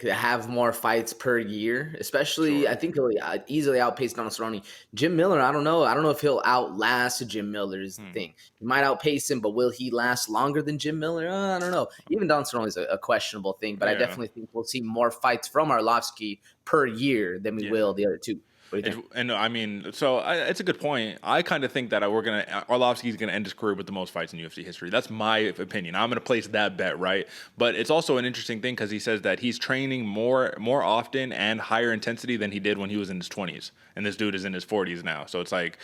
have more fights per year, especially. Sure. I think he'll easily outpace Donald Cerrone. Jim Miller, I don't know. I don't know if he'll outlast Jim Miller is the thing. He might outpace him, but will he last longer than Jim Miller? I don't know. Even Donald Cerrone is a questionable thing, but I definitely think we'll see more fights from Arlovski per year than we will the other two. And I mean, so it's a good point. I kind of think that Arlovski's gonna end his career with the most fights in UFC history. That's my opinion. I'm gonna place that bet, right? But it's also an interesting thing because he says that he's training more often and higher intensity than he did when he was in his 20s, and this dude is in his 40s now. So it's like,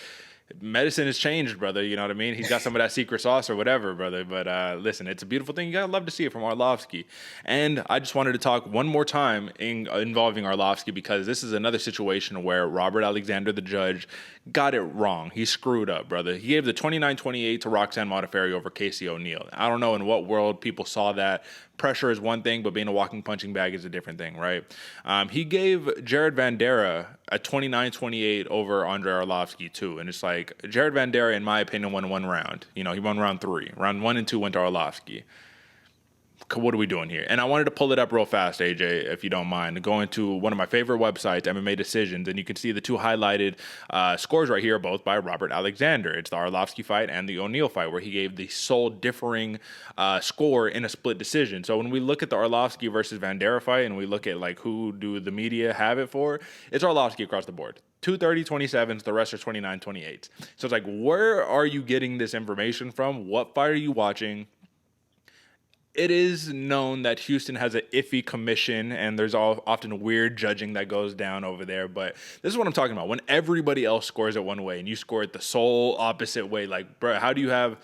medicine has changed, brother. You know what I mean? He's got some of that secret sauce or whatever, brother. But listen, it's a beautiful thing. You gotta love to see it from Arlovski. And I just wanted to talk one more time involving Arlovski, because this is another situation where Robert Alexander, the judge, got it wrong. He screwed up, brother. He gave the 29-28 to Roxanne Modafferi over Casey O'Neill. I don't know in what world people saw that. Pressure is one thing, but being a walking punching bag is a different thing, right? He gave Jared Vanderaa a 29-28 over Andrei Arlovski too, and it's like, Jared Vanderaa, in my opinion, won one round. You know, he won round 3. Round 1 and 2 went to Arlovski. What are we doing here? And I wanted to pull it up real fast, AJ, if you don't mind. Go into one of my favorite websites, MMA Decisions, and you can see the two highlighted scores right here, both by Robert Alexander. It's the Arlovski fight and the O'Neill fight, where he gave the sole differing score in a split decision. So when we look at the Arlovski versus Vanderaa fight, and we look at like who do the media have it for, it's Arlovski across the board. 2 30-27s, the rest are 29-28s. So it's like, where are you getting this information from? What fight are you watching? It is known that Houston has an iffy commission, and there's often weird judging that goes down over there. But this is what I'm talking about. When everybody else scores it one way and you score it the sole opposite way, like, bro, how do you have...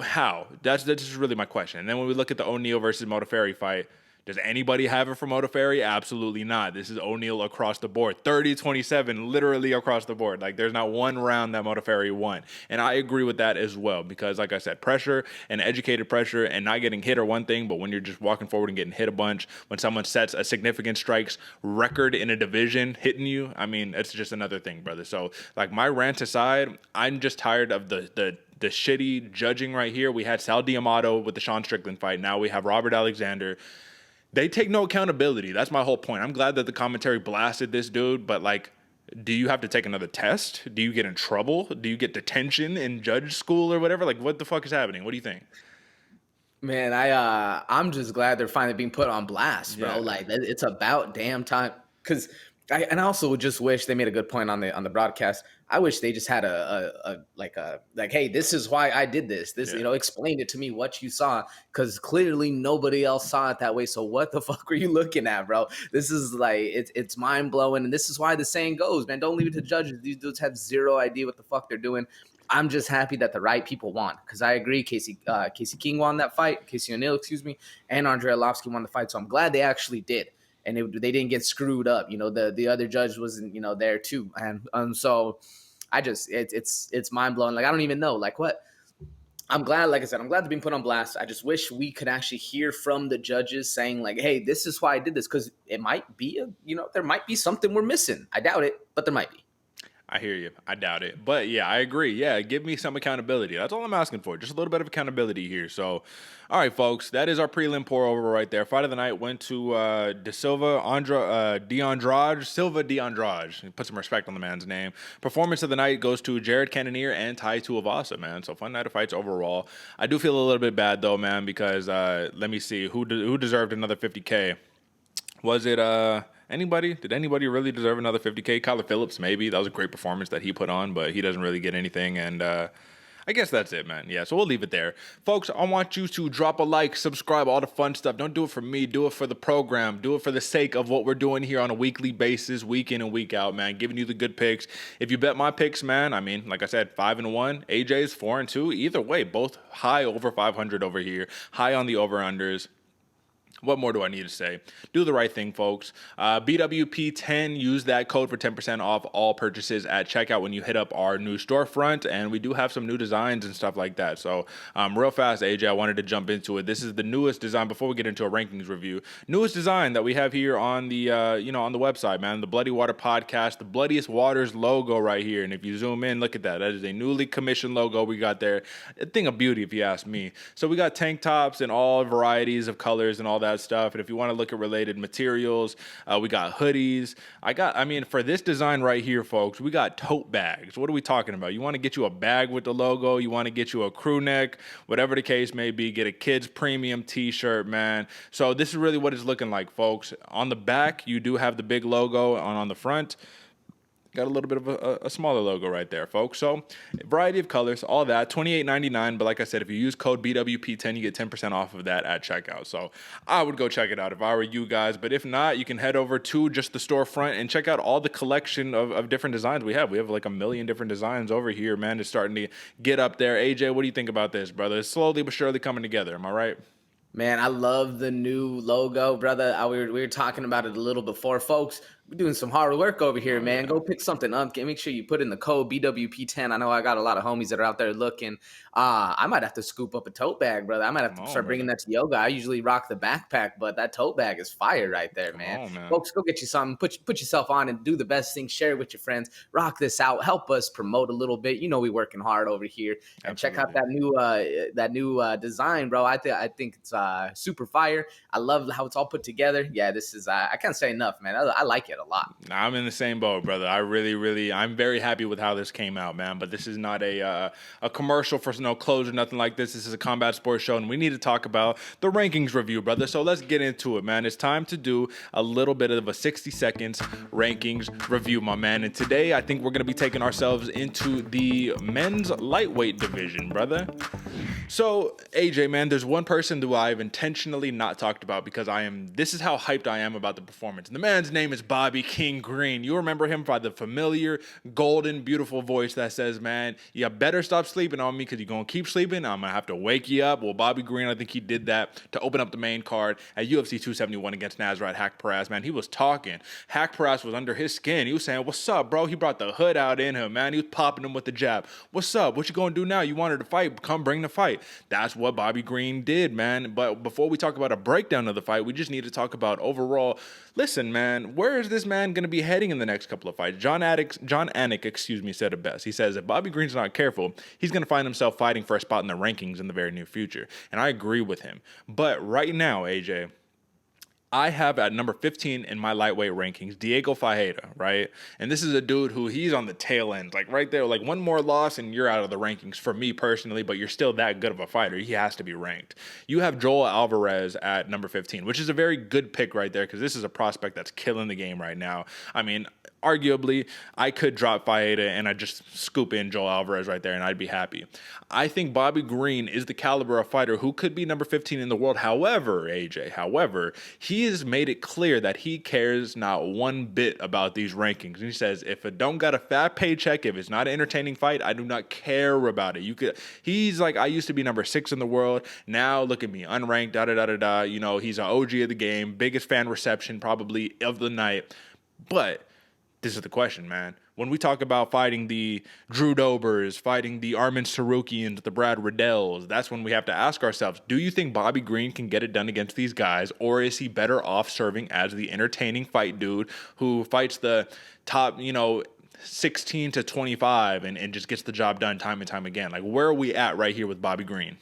How? That's just really my question. And then when we look at the O'Neal versus Modafferi fight, does anybody have it for Modafferi? Absolutely not. This is O'Neal across the board. 30-27, literally across the board. Like, there's not one round that Modafferi won. And I agree with that as well because, like I said, pressure and educated pressure and not getting hit are one thing, but when you're just walking forward and getting hit a bunch, when someone sets a significant strikes record in a division hitting you, I mean, it's just another thing, brother. So, like, my rant aside, I'm just tired of the shitty judging right here. We had Sal D'Amato with the Sean Strickland fight. Now we have Robert Alexander. They take no accountability. That's my whole point. I'm glad that the commentary blasted this dude, but, like, do you have to take another test? Do you get in trouble? Do you get detention in judge school or whatever? Like, what the fuck is happening? What do you think? Man, I'm just glad they're finally being put on blast, bro. Yeah. Like, it's about damn time. Because I also would just wish they made a good point on the broadcast. I wish they just had a hey, this is why I did this. This, explained it to me what you saw, because clearly nobody else saw it that way. So what the fuck were you looking at, bro? This is like, it's mind blowing, and this is why the saying goes, man, don't leave it to judges. These dudes have zero idea what the fuck they're doing. I'm just happy that the right people won, because I agree. Casey King won that fight. Casey O'Neal, and Andrei Arlovski won the fight. So I'm glad they actually did. And they didn't get screwed up. The other judge wasn't, there too. And so I just, it's mind blowing. Like, I don't even know, like, what. I'm glad, like I said, I'm glad they're being put on blast. I just wish we could actually hear from the judges saying, like, hey, this is why I did this. Because it might be, there might be something we're missing. I doubt it, but there might be. I hear you. I doubt it. But, yeah, I agree. Yeah, give me some accountability. That's all I'm asking for. Just a little bit of accountability here. So, all right, folks, that is our prelim pour-over right there. Fight of the night went to Silva D'Andrade. Put some respect on the man's name. Performance of the night goes to Jared Cannonier and Tai Tuivasa, man. So, fun night of fights overall. I do feel a little bit bad, though, man, because let me see. Who deserved another 50K? Was it... Anybody? Did anybody really deserve another 50K? Kyler Phillips, maybe. That was a great performance that he put on, but he doesn't really get anything. And I guess that's it, man. Yeah, so we'll leave it there. Folks, I want you to drop a like, subscribe, all the fun stuff. Don't do it for me. Do it for the program. Do it for the sake of what we're doing here on a weekly basis, week in and week out, man. Giving you the good picks. If you bet my picks, man, I mean, like I said, 5-1. AJ's 4-2. Either way, both high over 500 over here. High on the over-unders. What more do I need to say? Do the right thing, folks. BWP10, use that code for 10% off all purchases at checkout when you hit up our new storefront. And we do have some new designs and stuff like that. So real fast, AJ, I wanted to jump into it. This is the newest design, before we get into a rankings review, newest design that we have here on the, on the website, man. The Bloody Water Podcast, the Bloodiest Waters logo right here. And if you zoom in, look at that. That is a newly commissioned logo we got there. A thing of beauty, if you ask me. So we got tank tops in all varieties of colors and all that stuff. And if you want to look at related materials, we got hoodies. For this design right here, folks, we got tote bags. What are we talking about? You want to get you a bag with the logo, you want to get you a crew neck, whatever the case may be, get a kid's premium t-shirt, man. So this is really what it's looking like, folks. On the back, you do have the big logo, on the front, got a little bit of a smaller logo right there, folks. So, variety of colors, all that, $28.99. But like I said, if you use code BWP10, you get 10% off of that at checkout. So, I would go check it out if I were you guys. But if not, you can head over to just the storefront and check out all the collection of different designs we have. We have like a million different designs over here, man. It's starting to get up there. AJ, what do you think about this, brother? It's slowly but surely coming together. Am I right? Man, I love the new logo, brother. We were talking about it a little before, folks. We're doing some hard work over here, man. Go pick something up. Make sure you put in the code BWP10. I know I got a lot of homies that are out there looking. I might have to scoop up a tote bag, brother. I might have to start bringing that to yoga. I usually rock the backpack, but that tote bag is fire right there, man. Folks, go get you something. Put yourself on and do the best thing. Share it with your friends. Rock this out. Help us promote a little bit. You know we're working hard over here. And Absolutely. Check out that new design, bro. I think it's super fire. I love how it's all put together. Yeah, this is I can't say enough, man. I like it. it a lot. I'm in the same boat, brother. I'm very happy with how this came out, man. But this is not a commercial for no clothes or nothing like this. This is a combat sports show, and we need to talk about the rankings review, brother. So let's get into it, man. It's time to do a little bit of a 60 seconds rankings review, my man. And today, I think we're going to be taking ourselves into the men's lightweight division, brother. So, AJ, man, there's one person who I've intentionally not talked about because this is how hyped I am about the performance. And the man's name is Bobby King Green. You remember him by the familiar, golden, beautiful voice that says, man, you better stop sleeping on me because you're going to keep sleeping. I'm going to have to wake you up. Well, Bobby Green, I think he did that to open up the main card at UFC 271 against Nasrat Haqparast, man. He was talking. Haqparast was under his skin. He was saying, what's up, bro? He brought the hood out in him, man. He was popping him with the jab. What's up? What you going to do now? You wanted to fight. Come bring the fight. That's what Bobby Green did, man. But before we talk about a breakdown of the fight, we just need to talk about overall. Listen, man, where is this man going to be heading in the next couple of fights? John Anik, said it best. He says if Bobby Green's not careful, he's going to find himself fighting for a spot in the rankings in the very near future. And I agree with him. But right now, AJ, I have at number 15 in my lightweight rankings, Diego Fajeda, right? And this is a dude who he's on the tail end, like right there, like one more loss and you're out of the rankings for me personally, but you're still that good of a fighter. He has to be ranked. You have Joel Alvarez at number 15, which is a very good pick right there because this is a prospect that's killing the game right now. I mean, arguably, I could drop Fajeda and I just scoop in Joel Alvarez right there and I'd be happy. I think Bobby Green is the caliber of fighter who could be number 15 in the world. However, AJ, he has made it clear that he cares not one bit about these rankings. And he says, if it don't got a fat paycheck, if it's not an entertaining fight, I do not care about it. He's like, I used to be number 6 in the world. Now look at me, unranked, da-da-da-da-da. You know, he's an OG of the game, biggest fan reception probably of the night. But this is the question, man. When we talk about fighting the Drew Dobers, fighting the Armin Sarukians, the Brad Riddells, that's when we have to ask ourselves, do you think Bobby Green can get it done against these guys, or is he better off serving as the entertaining fight dude who fights the top, 16 to 25 and just gets the job done time and time again? Like, where are we at right here with Bobby Green?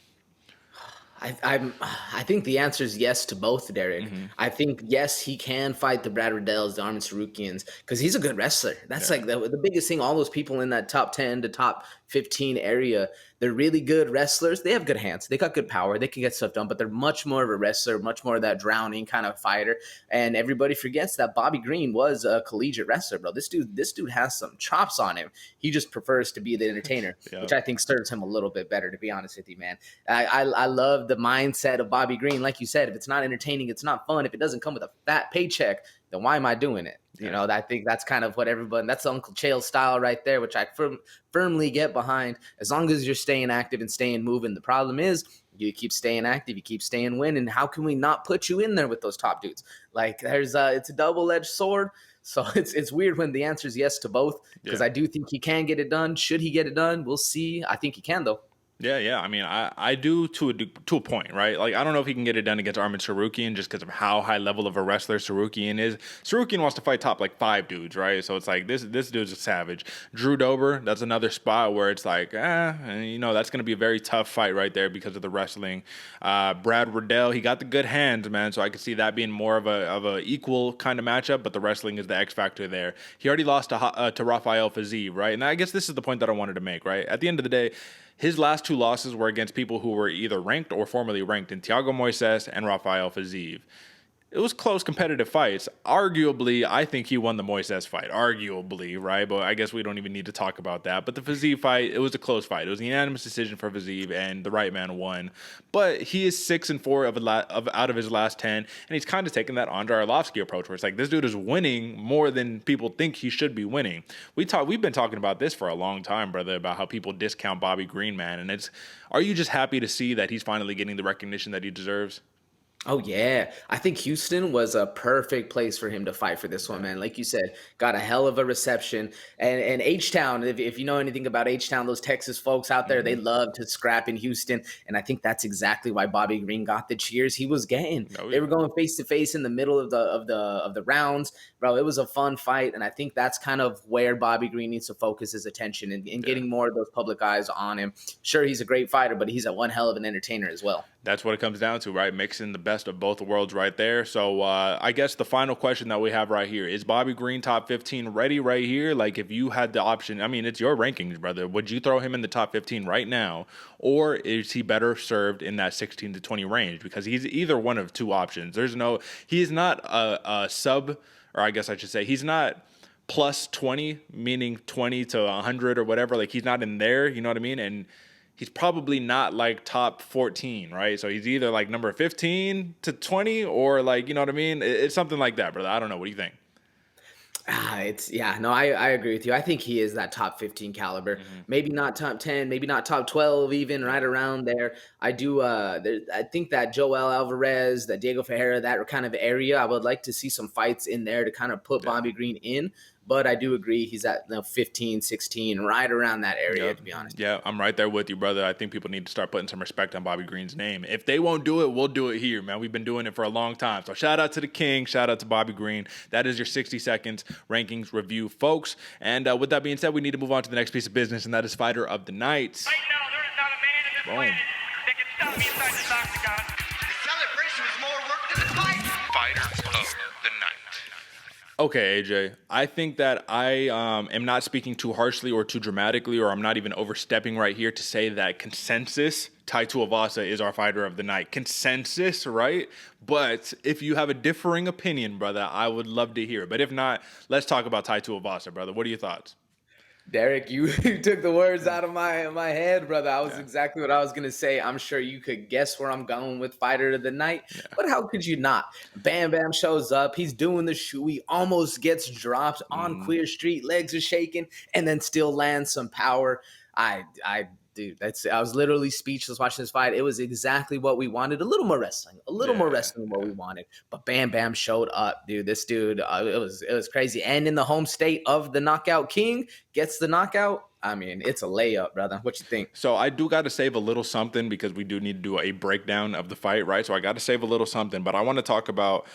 I think the answer is yes to both, Derek. Mm-hmm. I think, yes, he can fight the Brad Riddells, the Armin Sarukians, because he's a good wrestler. That's like the biggest thing. All those people in that top 10 to top 15 area, they're really good wrestlers. They have good hands. They got good power. They can get stuff done, but they're much more of a wrestler, much more of that drowning kind of fighter. And everybody forgets that Bobby Green was a collegiate wrestler, bro. This dude has some chops on him. He just prefers to be the entertainer, which I think serves him a little bit better, to be honest with you, man. I love the mindset of Bobby Green. Like you said, if it's not entertaining, it's not fun. If it doesn't come with a fat paycheck, then why am I doing it? I think that's kind of what everybody, that's Uncle Chael style right there, which I firmly get behind. As long as you're staying active and staying moving. The problem is you keep staying active, you keep staying winning. How can we not put you in there with those top dudes? Like it's a double-edged sword. So it's weird when the answer is yes to both, because I do think he can get it done. Should he get it done? We'll see. I think he can, though. Yeah. I mean, I do to a point, right? Like, I don't know if he can get it done against Armin Sarukian just because of how high level of a wrestler Sarukian is. Sarukian wants to fight top like 5 dudes, right? So it's like this dude's a savage. Drew Dober, that's another spot where it's like, that's going to be a very tough fight right there because of the wrestling. Brad Riddell, he got the good hands, man. So I could see that being more of a equal kind of matchup, but the wrestling is the X factor there. He already lost to Rafael Fiziev, right? And I guess this is the point that I wanted to make, right? At the end of the day, his last 2 losses were against people who were either ranked or formerly ranked in Thiago Moises and Rafael Fiziev. It was close competitive fights. Arguably, I think he won the Moises fight. Arguably, right? But I guess we don't even need to talk about that. But the Fiziev fight, it was a close fight. It was a unanimous decision for Fiziev, and the right man won. But he is 6-4 out of his last 10, and he's kind of taking that Andrei Arlovsky approach, where it's like this dude is winning more than people think he should be winning. We've been talking about this for a long time, brother, about how people discount Bobby Green, man. And are you just happy to see that he's finally getting the recognition that he deserves? Oh, yeah. I think Houston was a perfect place for him to fight for this one, man. Like you said, got a hell of a reception. And H-Town, if you know anything about H-Town, those Texas folks out there, they love to scrap in Houston. And I think that's exactly why Bobby Green got the cheers he was getting. Oh, yeah. They were going face-to-face in the middle of the rounds. Bro, it was a fun fight. And I think that's kind of where Bobby Green needs to focus his attention and getting more of those public eyes on him. Sure, he's a great fighter, but he's a one hell of an entertainer as well. That's what it comes down to, right? Mixing the best of both worlds right there. So I guess the final question that we have right here is Bobby Green top 15 ready right here? Like if you had the option, I mean, it's your rankings, brother. Would you throw him in the top 15 right now? Or is he better served in that 16 to 20 range? Because he's either one of two options. He's not a sub, or I guess I should say, he's not plus 20, meaning 20 to 100 or whatever. Like he's not in there, you know what I mean? And he's probably not like top 14, right? So he's either like number 15 to 20 or like, you know what I mean? It's something like that, brother. I don't know. What do you think? I agree with you. I think he is that top 15 caliber. Maybe not top 10, maybe not top 12, even right around there. I think that Joel Alvarez, that Diego Ferreira, that kind of area, I would like to see some fights in there to kind of put Bobby Green in. But I do agree he's at 15, 16, right around that area, to be honest. Yeah, I'm right there with you, brother. I think people need to start putting some respect on Bobby Green's name. If they won't do it, we'll do it here, man. We've been doing it for a long time. So shout out to the king. Shout out to Bobby Green. That is your 60 seconds rankings review, folks. And with that being said, we need to move on to the next piece of business, and that is Fighter of the Night. Right now, there is not a man in this planet that can stop me inside this octagon. The celebration is more work than the fight. Fighter of the Night. Okay, AJ, I think that I am not speaking too harshly or too dramatically, or I'm not even overstepping right here to say that consensus, Tai Tuivasa is our Fighter of the Night. Consensus, right? But if you have a differing opinion, brother, I would love to hear it. But if not, let's talk about Tai Tuivasa, brother. What are your thoughts? Derek, you took the words out of my head, brother. I was exactly what I was going to say. I'm sure you could guess where I'm going with Fighter of the Night, but how could you not? Bam Bam shows up. He's doing the shoe. He almost gets dropped on Queer Street. Legs are shaking and then still lands some power. Dude, I was literally speechless watching this fight. It was exactly what we wanted. A little more wrestling than what we wanted. But Bam Bam showed up, dude. This dude, it was crazy. And in the home state of the Knockout King, gets the knockout. I mean, it's a layup, brother. What you think? So I do got to save a little something because we do need to do a breakdown of the fight, right? So I got to save a little something, but I want to talk about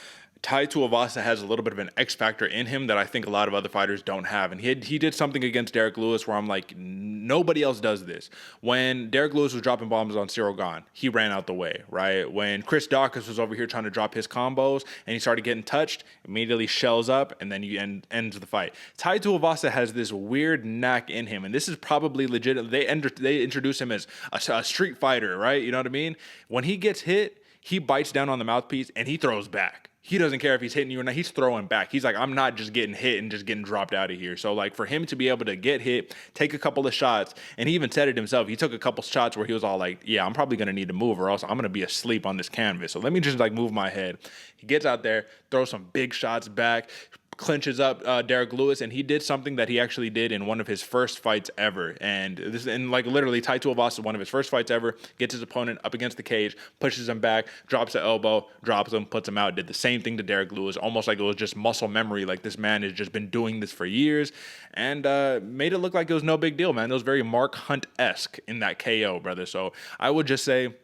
Tai Tuivasa has a little bit of an X factor in him that I think a lot of other fighters don't have. And he did something against Derrick Lewis where I'm like, nobody else does this. When Derrick Lewis was dropping bombs on Cyril Gane, he ran out the way, right? When Chris Dawkins was over here trying to drop his combos and he started getting touched, immediately shells up and then you ends the fight. Tai Tuivasa has this weird knack in him, and this is probably legit. They introduce him as a street fighter, right? You know what I mean? When he gets hit, he bites down on the mouthpiece and he throws back. He doesn't care if he's hitting you or not. He's throwing back. He's like, I'm not just getting hit and just getting dropped out of here. So, like, for him to be able to get hit, take a couple of shots, and he even said it himself. He took a couple shots where he was all like, yeah, I'm probably going to need to move or else I'm going to be asleep on this canvas. So let me just, like, move my head. He gets out there, throws some big shots back, clinches up Derrick Lewis, and he did something that he actually did in one of his first fights ever. And literally, Tai Tuivasa, one of his first fights ever, gets his opponent up against the cage, pushes him back, drops an elbow, drops him, puts him out. Did the same thing to Derrick Lewis, almost like it was just muscle memory. Like this man has just been doing this for years, and made it look like it was no big deal, man. It was very Mark Hunt-esque in that KO, brother. So I would just say,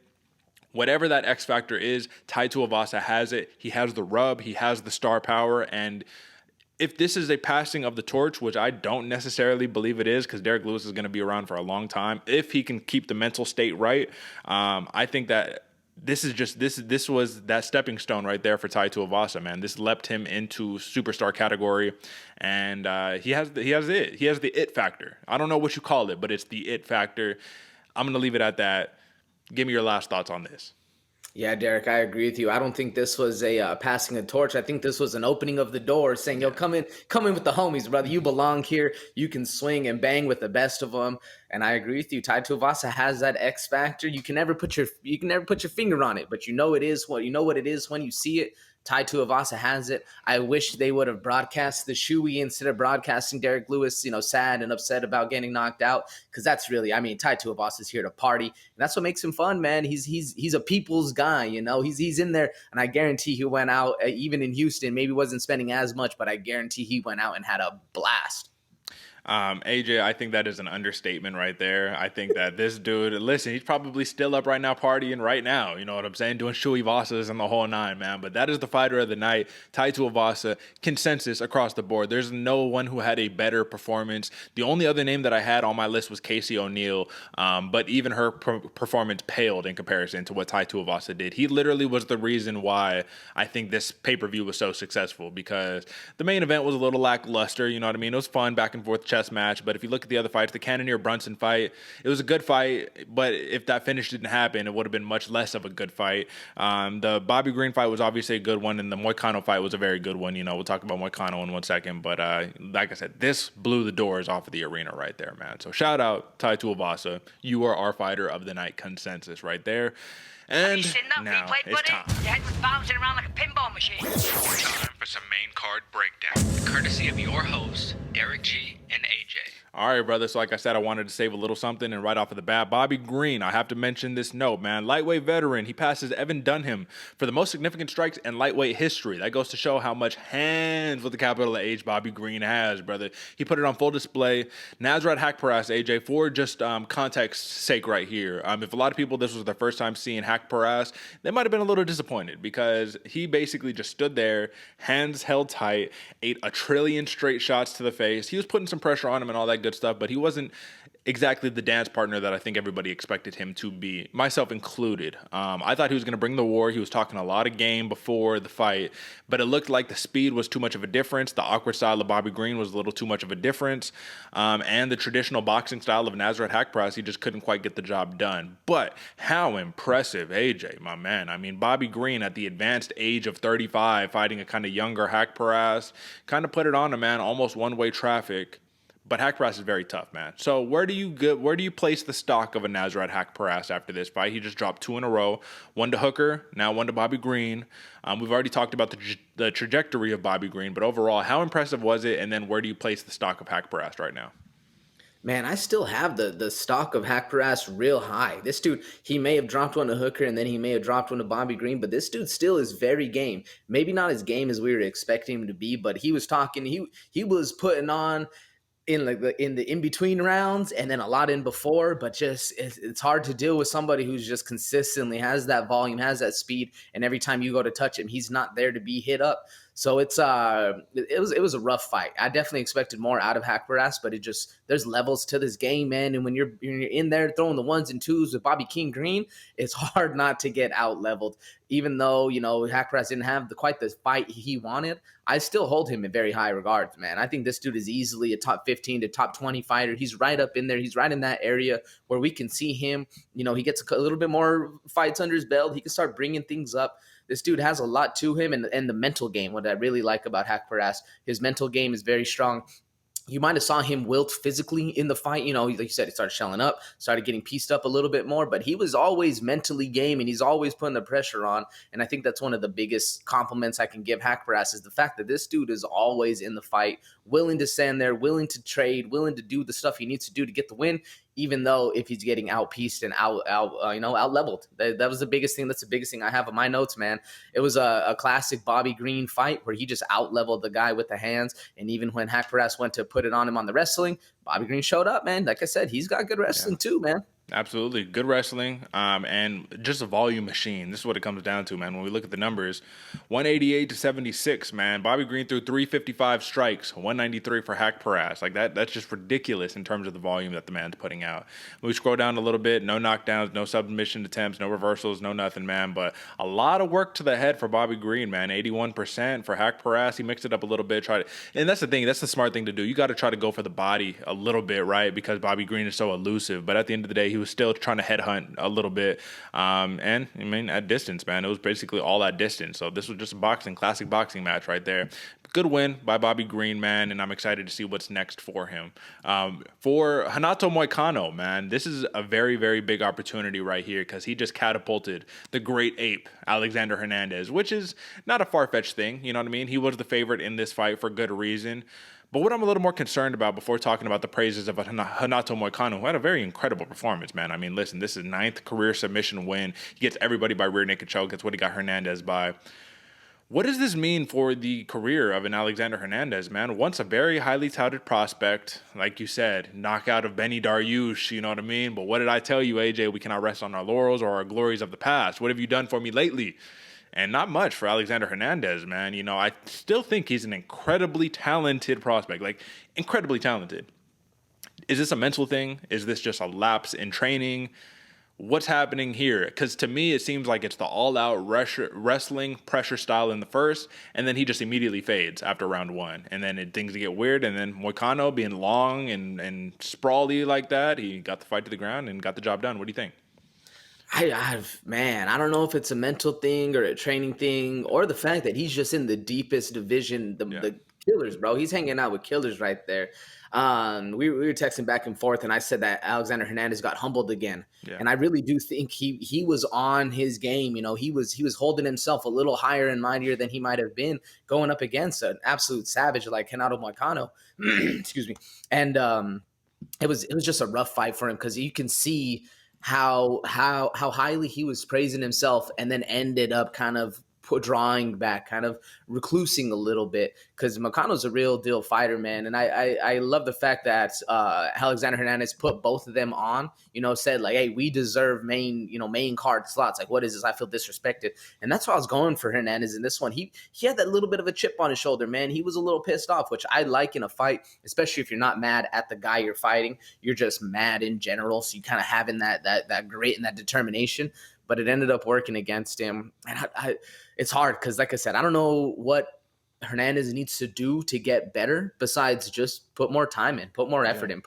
whatever that X factor is, Tai Tuivasa has it. He has the rub, he has the star power, and if this is a passing of the torch, which I don't necessarily believe it is, because Derrick Lewis is going to be around for a long time, if he can keep the mental state right, I think that this was that stepping stone right there for Tai Tuivasa, man. This leapt him into superstar category, and he has the it factor. I don't know what you call it, but it's the it factor. I'm going to leave it at that. Give me your last thoughts on this. Yeah, Derek, I agree with you. I don't think this was a passing a torch. I think this was an opening of the door saying, yo, come in with the homies, brother. You belong here. You can swing and bang with the best of them. And I agree with you. Tai Tuivasa has that X factor. You can never put your finger on it, but you know what it is when you see it. Tai Tuivasa has it. I wish they would have broadcast the shoey instead of broadcasting Derrick Lewis, sad and upset about getting knocked out. Because that's really, Tai Tuivasa is here to party, and that's what makes him fun, man. He's a people's guy, He's in there, and I guarantee he went out even in Houston. Maybe wasn't spending as much, but I guarantee he went out and had a blast. AJ, I think that is an understatement right there. I think that this dude, listen, he's probably still up right now partying right now. You know what I'm saying? Doing Tuivasas and the whole nine, man. But that is the fighter of the night. Tuivasa, consensus across the board. There's no one who had a better performance. The only other name that I had on my list was Casey O'Neill, but even her performance paled in comparison to what Tuivasa did. He literally was the reason why I think this pay-per-view was so successful, because the main event was a little lackluster. You know what I mean? It was fun, back and forth chess match, but if you look at the other fights, the Cannonier Brunson fight, it was a good fight, but if that finish didn't happen, it would have been much less of a good fight. The Bobby Green fight was obviously a good one, and the Moicano fight was a very good one. You know, we'll talk about Moicano in 1 second, but like I said, this blew the doors off of the arena right there, man. So shout out Tuivasa. You are our fighter of the night consensus right there. And now it's time. Your head was bouncing around like a pinball machine. Time for some main card breakdown, courtesy of your hosts, Derek G and AJ. All right, brother. So like I said, I wanted to save a little something, and right off of the bat, Bobby Green, I have to mention this note, man. Lightweight veteran. He passes Evan Dunham for the most significant strikes in lightweight history. That goes to show how much hands with the capital H Bobby Green has, brother. He put it on full display. Nasrat Haqparast, AJ, for just context's sake right here. If a lot of people, this was their first time seeing Haqparast, they might have been a little disappointed, because he basically just stood there, hands held tight, ate a trillion straight shots to the face. He was putting some pressure on him and all that good stuff, but he wasn't exactly the dance partner that I think everybody expected him to be, myself included. I thought he was going to bring the war. He was talking a lot of game before the fight, but it looked like the speed was too much of a difference. The awkward style of Bobby Green was a little too much of a difference. And the traditional boxing style of Nasrat Haqparast, he just couldn't quite get the job done. But how impressive, AJ, my man. I mean, Bobby Green at the advanced age of 35, fighting a kind of younger Haqparast, kind of put it on him, man, almost one-way traffic. But Haqparast is very tough, man. So where do you place the stock of a Nasrat Haqparast after this fight? He just dropped 2 in a row, 1 to Hooker, now 1 to Bobby Green. We've already talked about the trajectory of Bobby Green, but overall, how impressive was it? And then where do you place the stock of Haqparast right now? Man, I still have the stock of Haqparast real high. This dude, he may have dropped 1 to Hooker, and then he may have dropped 1 to Bobby Green, but this dude still is very game. Maybe not as game as we were expecting him to be, but he was talking. He was putting on in the in between rounds, and then a lot in before, but just it's hard to deal with somebody who's just consistently has that volume, has that speed, and every time you go to touch him, he's not there to be hit up. So it was a rough fight. I definitely expected more out of Haqparast, but there's levels to this game, man. And when you're in there throwing the 1s and 2s with Bobby King Green, it's hard not to get out leveled. Even though, you know, Haqparast didn't have quite the fight he wanted, I still hold him in very high regards, man. I think this dude is easily a top 15 to top 20 fighter. He's right up in there. He's right in that area where we can see him. You know, he gets a little bit more fights under his belt. He can start bringing things up. This dude has a lot to him, and the mental game, what I really like about Haqparast, his mental game is very strong. You might have saw him wilt physically in the fight. You know, like you said, he started shelling up, started getting pieced up a little bit more, but he was always mentally game, and he's always putting the pressure on. And I think that's one of the biggest compliments I can give Haqparast, is the fact that this dude is always in the fight, willing to stand there, willing to trade, willing to do the stuff he needs to do to get the win, even though if he's getting out-pieced and out-leveled. That was the biggest thing. That's the biggest thing I have on my notes, man. It was a classic Bobby Green fight where he just out-leveled the guy with the hands, and even when Haqparast went to put it on him on the wrestling, Bobby Green showed up, man. Like I said, he's got good wrestling too, man. Absolutely. Good wrestling, and just a volume machine. This is what it comes down to, man. When we look at the numbers, 188 to 76, man. Bobby Green threw 355 strikes, 193 for Haqparast. Like that's just ridiculous in terms of the volume that the man's putting out. When we scroll down a little bit, no knockdowns, no submission attempts, no reversals, no nothing, man. But a lot of work to the head for Bobby Green, man. 81% for Haqparast. He mixed it up a little bit. And that's the thing. That's the smart thing to do. You got to try to go for the body a little bit, right? Because Bobby Green is so elusive. But at the end of the day, he was still trying to headhunt a little bit. And I mean, at distance, man, it was basically all at distance. So this was just a classic boxing match right there. Good win by Bobby Green, man, and I'm excited to see what's next for him. For Renato Moicano, man, this is a very, very big opportunity right here, because he just catapulted the great ape, Alexander Hernandez, which is not a far-fetched thing, you know what I mean? He was the favorite in this fight for good reason. But what I'm a little more concerned about before talking about the praises of Renato Moicano, who had a very incredible performance, man. I mean, listen, this is 9th career submission win. He gets everybody by rear naked choke. That's what he got Hernandez by. What does this mean for the career of an Alexander Hernandez, man? Once a very highly touted prospect, like you said, knockout of Benny Dariush, you know what I mean? But what did I tell you, AJ? We cannot rest on our laurels or our glories of the past. What have you done for me lately? And not much for Alexander Hernandez, man. You know, I still think he's an incredibly talented prospect, like incredibly talented. Is this a mental thing? Is this just a lapse in training? What's happening here? Because to me, it seems like it's the all-out wrestling pressure style in the first, and then he just immediately fades after round one. And then things get weird, and then Moicano being long and sprawly like that, he got the fight to the ground and got the job done. What do you think? Man, I don't know if it's a mental thing or a training thing or the fact that he's just in the deepest division, the killers, bro. He's hanging out with killers right there. We were texting back and forth, and I said that Alexander Hernandez got humbled again. Yeah. And I really do think he was on his game. You know, he was holding himself a little higher and mightier than he might have been going up against an absolute savage like Renato Moicano. Excuse me. And it was just a rough fight for him because you can see how highly he was praising himself and then ended up kind of drawing back, kind of reclusing a little bit, because Moicano's a real deal fighter, man. And I love the fact that Alexander Hernandez put both of them on, said like, hey, we deserve main card slots. Like, what is this? I feel disrespected. And that's why I was going for Hernandez in this one. He had that little bit of a chip on his shoulder, man. He was a little pissed off, which I like in a fight, especially if you're not mad at the guy you're fighting. You're just mad in general. So you kind of having that grit and that determination. But it ended up working against him. And it's hard because, like I said, I don't know what Hernandez needs to do to get better besides just put more time in, put more effort in,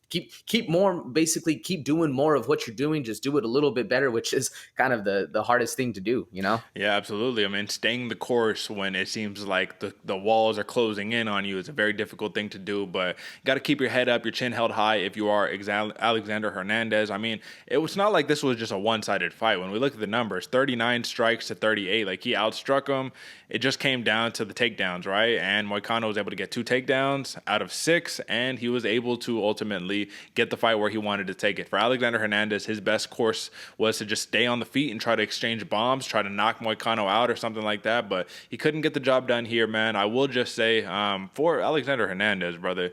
keep doing more of what you're doing. Just do it a little bit better, which is kind of the hardest thing to do, Yeah, absolutely. I mean, staying the course when it seems like the walls are closing in on you is a very difficult thing to do, but you got to keep your head up, your chin held high if you are Alexander Hernandez. I mean, it was not like this was just a one-sided fight. When we look at the numbers, 39 strikes to 38, like he outstruck him. It just came down to the takedowns, right? And Moicano was able to get 2 takedowns out of 6, and he was able to ultimately get the fight where he wanted to take it. For Alexander Hernandez, his best course was to just stay on the feet and try to exchange bombs, try to knock Moicano out or something like that, but he couldn't get the job done here, man. I will just say, for Alexander Hernandez, brother,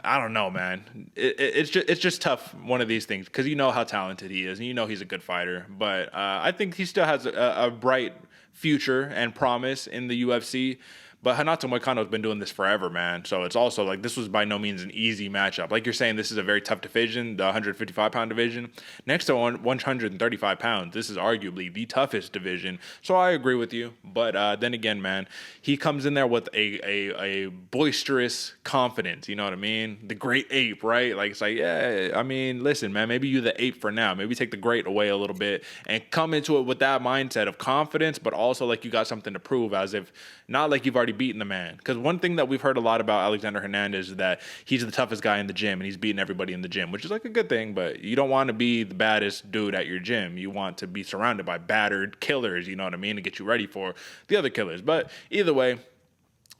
I don't know, man. It's just tough, one of these things, because you know how talented he is, and you know he's a good fighter, but I think he still has a bright future and promise in the UFC. But Renato Moicano has been doing this forever, man. So it's also like this was by no means an easy matchup. Like you're saying, this is a very tough division, the 155-pound division. Next to 135 pounds, this is arguably the toughest division. So I agree with you. But then again, man, he comes in there with a boisterous confidence. You know what I mean? The great ape, right? Like it's like, yeah, I mean, listen, man, maybe you're the ape for now. Maybe take the great away a little bit and come into it with that mindset of confidence, but also like you got something to prove, as if not like you've already beaten the man. Because one thing that we've heard a lot about Alexander Hernandez is that he's the toughest guy in the gym and he's beating everybody in the gym, which is like a good thing, but you don't want to be the baddest dude at your gym. You want to be surrounded by battered killers, you know what I mean, to get you ready for the other killers. But either way,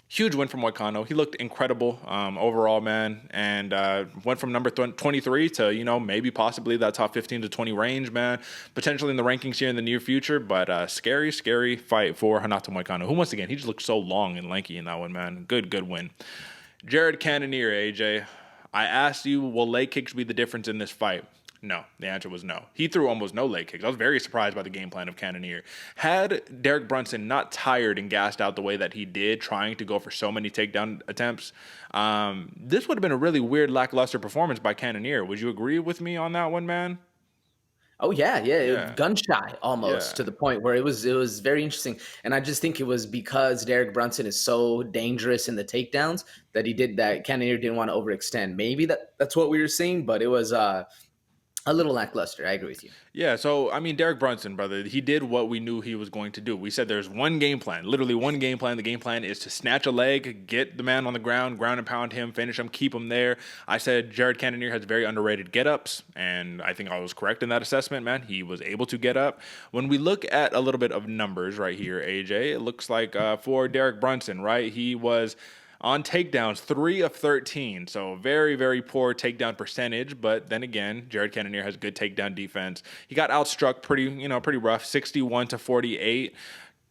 huge win from Moicano. He looked incredible overall, man, and went from number 23 to, maybe possibly that top 15 to 20 range, man, potentially in the rankings here in the near future, but scary fight for Renato Moicano, who, once again, he just looked so long and lanky in that one, man. Good win. Jared Cannonier, AJ, I asked you, will leg kicks be the difference in this fight? No, the answer was no. He threw almost no leg kicks. I was very surprised by the game plan of Cannonier. Had Derek Brunson not tired and gassed out the way that he did, trying to go for so many takedown attempts, this would have been a really weird, lackluster performance by Cannonier. Would you agree with me on that one, man? Oh yeah. Gun shy almost, to the point where it was very interesting. And I just think it was because Derek Brunson is so dangerous in the takedowns that he did that. Cannonier didn't want to overextend. Maybe that's what we were seeing, but it was a little lackluster. I agree with you. Yeah, so, I mean, Derek Brunson, brother, he did what we knew he was going to do. We said there's one game plan, literally one game plan. The game plan is to snatch a leg, get the man on the ground and pound him, finish him, keep him there. I said Jared Cannonier has very underrated get-ups, and I think I was correct in that assessment, man. He was able to get up. When we look at a little bit of numbers right here, AJ, it looks like for Derek Brunson, right, he was on takedowns, 3 of 13. So very, very poor takedown percentage. But then again, Jared Cannonier has good takedown defense. He got outstruck pretty rough, 61 to 48.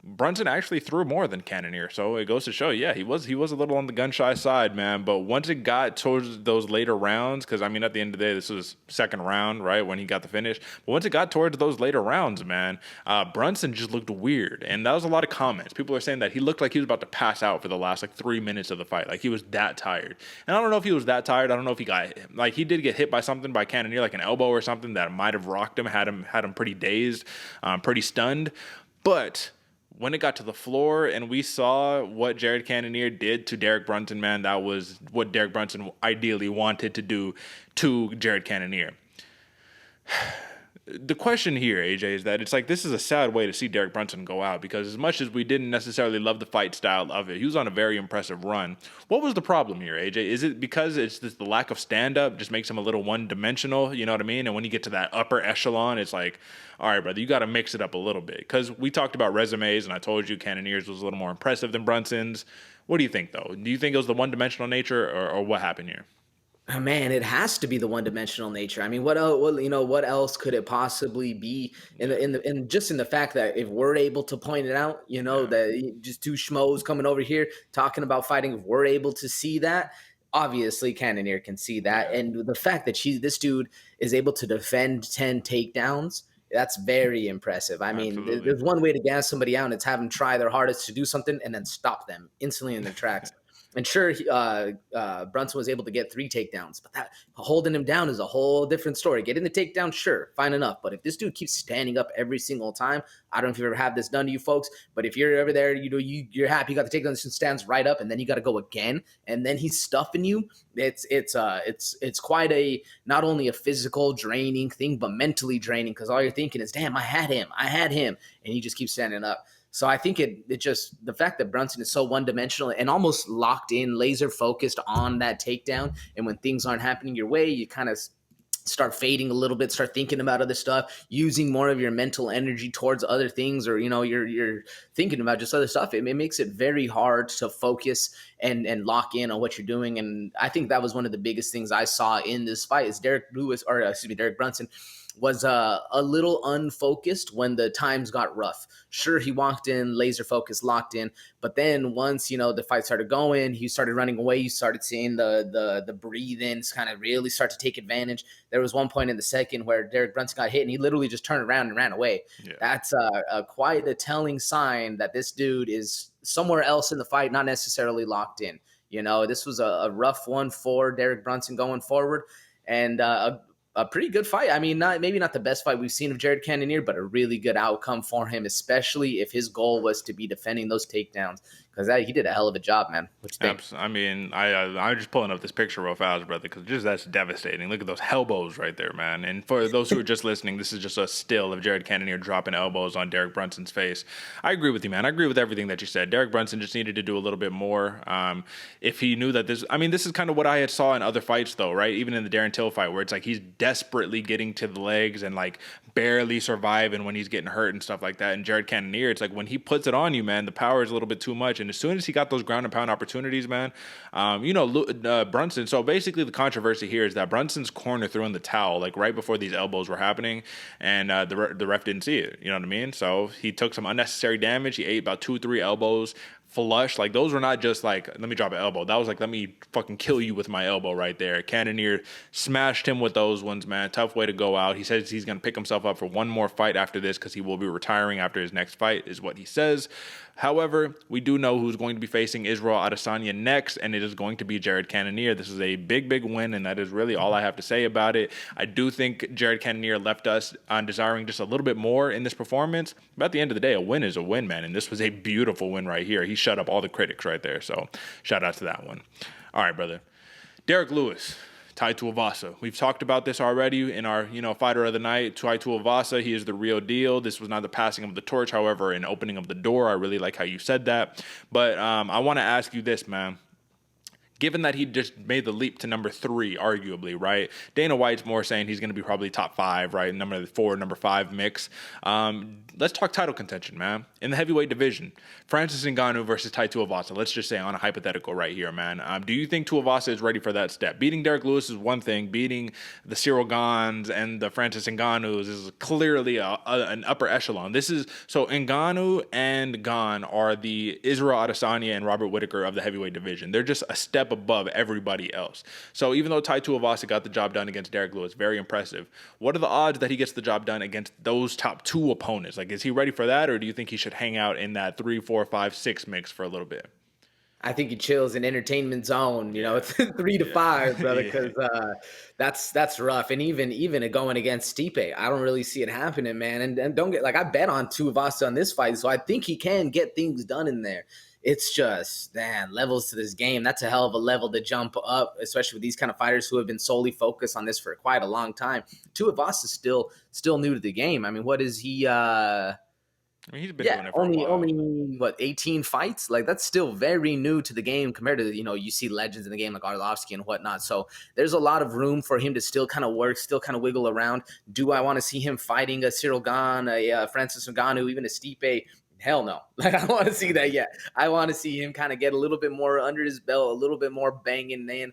Brunson actually threw more than Cannonier, so it goes to show, yeah, he was a little on the gun-shy side, man. But once it got towards those later rounds, because, I mean, at the end of the day, this was second round, right, when he got the finish. But once it got towards those later rounds, man, Brunson just looked weird. And that was a lot of comments. People are saying that he looked like he was about to pass out for the last, 3 minutes of the fight. Like, he was that tired. And I don't know if he was that tired. I don't know if he got, he did get hit by something by Cannonier, like an elbow or something that might have rocked him, had him pretty dazed, pretty stunned. But when it got to the floor and we saw what Jared Cannonier did to Derek Brunson, man, that was what Derek Brunson ideally wanted to do to Jared Cannonier. The question here, AJ, is that it's like this is a sad way to see Derek Brunson go out, because as much as we didn't necessarily love the fight style of it, he was on a very impressive run. What was the problem here, AJ? Is it because it's just the lack of stand-up just makes him a little one-dimensional, you know what I mean? And when you get to that upper echelon, it's like, all right, brother, you got to mix it up a little bit. Because we talked about resumes, and I told you Cannonier's was a little more impressive than Brunson's. What do you think, though? Do you think it was the one-dimensional nature, or what happened here? Oh, man, it has to be the one-dimensional nature. I mean, what else could it possibly be? In just in the fact that if we're able to point it out, that just two schmoes coming over here talking about fighting, if we're able to see that, obviously Cannonier can see that, and the fact that this dude is able to defend 10 takedowns. That's very impressive. I mean, there's one way to gas somebody out, and it's have them try their hardest to do something and then stop them instantly in their tracks. And sure, Brunson was able to get 3 takedowns, but that holding him down is a whole different story. Getting the takedown, sure, fine enough. But if this dude keeps standing up every single time, I don't know if you ever have this done to you folks, but if you're over there, you're happy you got the takedown, and stands right up, and then you got to go again, and then he's stuffing you. It's quite a not only a physical draining thing, but mentally draining, because all you're thinking is, damn, I had him, and he just keeps standing up. So I think it just the fact that Brunson is so one-dimensional and almost locked in, laser focused on that takedown, and when things aren't happening your way, you kind of start fading a little bit, start thinking about other stuff, using more of your mental energy towards other things, or you're thinking about just other stuff. It makes it very hard to focus and lock in on what you're doing. And I think that was one of the biggest things I saw in this fight is Derek Brunson was a little unfocused when the times got rough. Sure, he walked in, laser focused, locked in, but then once, the fight started going, he started running away, you started seeing the breathe-ins kind of really start to take advantage. There was one point in the second where Derek Brunson got hit, and he literally just turned around and ran away. Yeah. That's quite a telling sign that this dude is somewhere else in the fight, not necessarily locked in. This was a rough one for Derek Brunson going forward, and a pretty good fight. I mean, maybe not the best fight we've seen of Jared Cannonier, but a really good outcome for him, especially if his goal was to be defending those takedowns, because he did a hell of a job, man. What you think? I mean, I'm just pulling up this picture real fast, brother, because just that's devastating. Look at those elbows right there, man. And for those who are just listening, this is just a still of Jared Cannonier dropping elbows on Derek Brunson's face. I agree with you, man. I agree with everything that you said. Derek Brunson just needed to do a little bit more. If he knew that this is kind of what I had saw in other fights, though, right? Even in the Darren Till fight, where it's like he's desperately getting to the legs and like barely surviving when he's getting hurt and stuff like that. And Jared Cannonier, it's like when he puts it on you, man, the power is a little bit too much. And as soon as he got those ground and pound opportunities, man, Brunson. So basically the controversy here is that Brunson's corner threw in the towel like right before these elbows were happening, and the ref didn't see it. You know what I mean? So he took some unnecessary damage. He ate about 2-3 elbows. Flush, like those were not just like, let me drop an elbow. That was like, let me fucking kill you with my elbow right there. Cannonier smashed him with those ones, man. Tough way to go out. He says he's going to pick himself up for one more fight after this because he will be retiring after his next fight, is what he says. However, we do know who's going to be facing Israel Adesanya next, and it is going to be Jared Cannonier. This is a big, big win, and that is really all I have to say about it. I do think Jared Cannonier left us on desiring just a little bit more in this performance, but at the end of the day, a win is a win, man, and this was a beautiful win right here. He shut up all the critics right there, so shout out to that one. All right, brother. Derrick Lewis, Tuivasa. We've talked about this already in our, fighter of the night. Tuivasa, he is the real deal. This was not the passing of the torch, however, an opening of the door. I really like how you said that. But I want to ask you this, man. given that he just made the leap to number 3, arguably, right? Dana White's more saying he's going to be probably top 5, right? Number 4, number 5 mix. Let's talk title contention, man. In the heavyweight division, Francis Ngannou versus Tai Tuivasa. Let's just say on a hypothetical right here, man. Do you think Tuivasa is ready for that step? Beating Derrick Lewis is one thing. Beating the Cyril Gans and the Francis Ngannous is clearly an upper echelon. So Ngannou and Gane are the Israel Adesanya and Robert Whittaker of the heavyweight division. They're just a step above everybody else. So even though Tai Tuivasa got the job done against Derrick Lewis, very impressive. What are the odds that he gets the job done against those top 2 opponents? Like, is he ready for that, or do you think he should hang out in that 3, 4, 5, 6 mix for a little bit? I think he chills in entertainment zone, it's 3 to 5, brother, because that's rough. And even going against Stipe, I don't really see it happening, man. And don't get, like, I bet on Tuivasa on this fight, so I think he can get things done in there. It's just, man, levels to this game. That's a hell of a level to jump up, especially with these kind of fighters who have been solely focused on this for quite a long time. Tuivasa is still new to the game. I mean, what is he? He's been doing it for a while. Only 18 fights? Like, that's still very new to the game compared to, you see legends in the game like Arlovsky and whatnot. So there's a lot of room for him to still kind of work, still kind of wiggle around. Do I want to see him fighting a Cyril Gane, a Francis Ngannou, even a Stipe? Hell no. Like, I don't want to see that yet. I want to see him kind of get a little bit more under his belt, a little bit more banging in.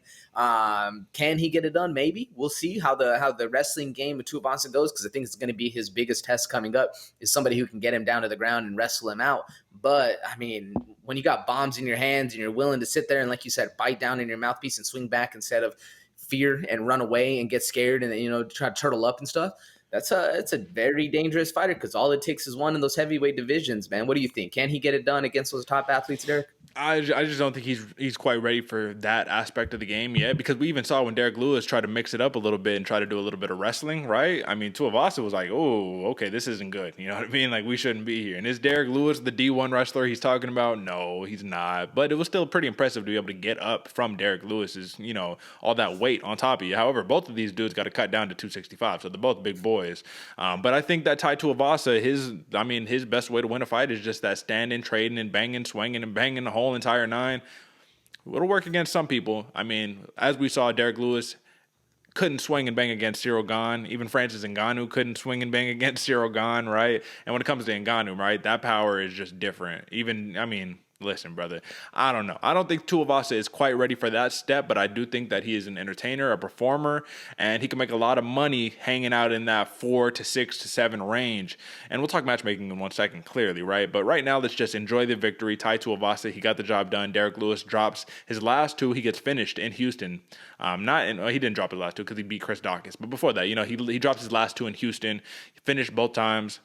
Can he get it done? Maybe. We'll see how the wrestling game of Tuivasa goes, because I think it's going to be his biggest test coming up, is somebody who can get him down to the ground and wrestle him out. But, I mean, when you got bombs in your hands and you're willing to sit there and, like you said, bite down in your mouthpiece and swing back instead of fear and run away and get scared and, try to turtle up and stuff, it's a very dangerous fighter, because all it takes is one in those heavyweight divisions, man. What do you think? Can he get it done against those top athletes, Derek? I just don't think he's quite ready for that aspect of the game yet, because we even saw when Derrick Lewis tried to mix it up a little bit and try to do a little bit of wrestling, right? I mean, Tuivasa was like, oh, okay, this isn't good. You know what I mean? Like, we shouldn't be here. And is Derrick Lewis the D1 wrestler he's talking about? No, he's not. But it was still pretty impressive to be able to get up from Derrick Lewis's, all that weight on top of you. However, both of these dudes got to cut down to 265, so they're both big boys. But I think that Tai Tuivasa, his best way to win a fight is just that standing, trading, and banging, swinging, and banging the whole entire 9. It'll work against some people. I mean, as we saw, Derrick Lewis couldn't swing and bang against Cyril Gane. Even Francis Ngannou couldn't swing and bang against Cyril Gane, right? And when it comes to Ngannou, right, that power is just different. Listen, brother, I don't know. I don't think Tuivasa is quite ready for that step, but I do think that he is an entertainer, a performer, and he can make a lot of money hanging out in that 4 to 6 to 7 range. And we'll talk matchmaking in 1 second, clearly, right? But right now, let's just enjoy the victory. Tai Tuivasa, he got the job done. Derrick Lewis drops his last 2. He gets finished in Houston. He didn't drop his last 2 because he beat Chris Dawkins. But before that, he dropped his last 2 in Houston. He finished both times.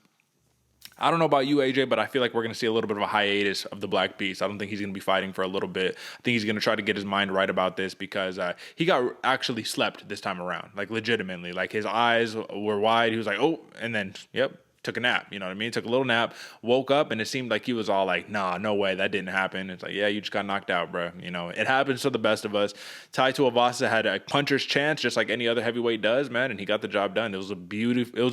I don't know about you, AJ, but I feel like we're going to see a little bit of a hiatus of the Black Beast. I don't think he's going to be fighting for a little bit. I think he's going to try to get his mind right about this, because he got actually slept this time around, like legitimately. Like, his eyes were wide. He was like, oh, and then, yep, took a nap. You know what I mean? Took a little nap, woke up, and it seemed like he was all like, nah, no way, that didn't happen. It's like, yeah, you just got knocked out, bro. It happens to the best of us. Tai Tuivasa had a puncher's chance, just like any other heavyweight does, man, and he got the job done. It was a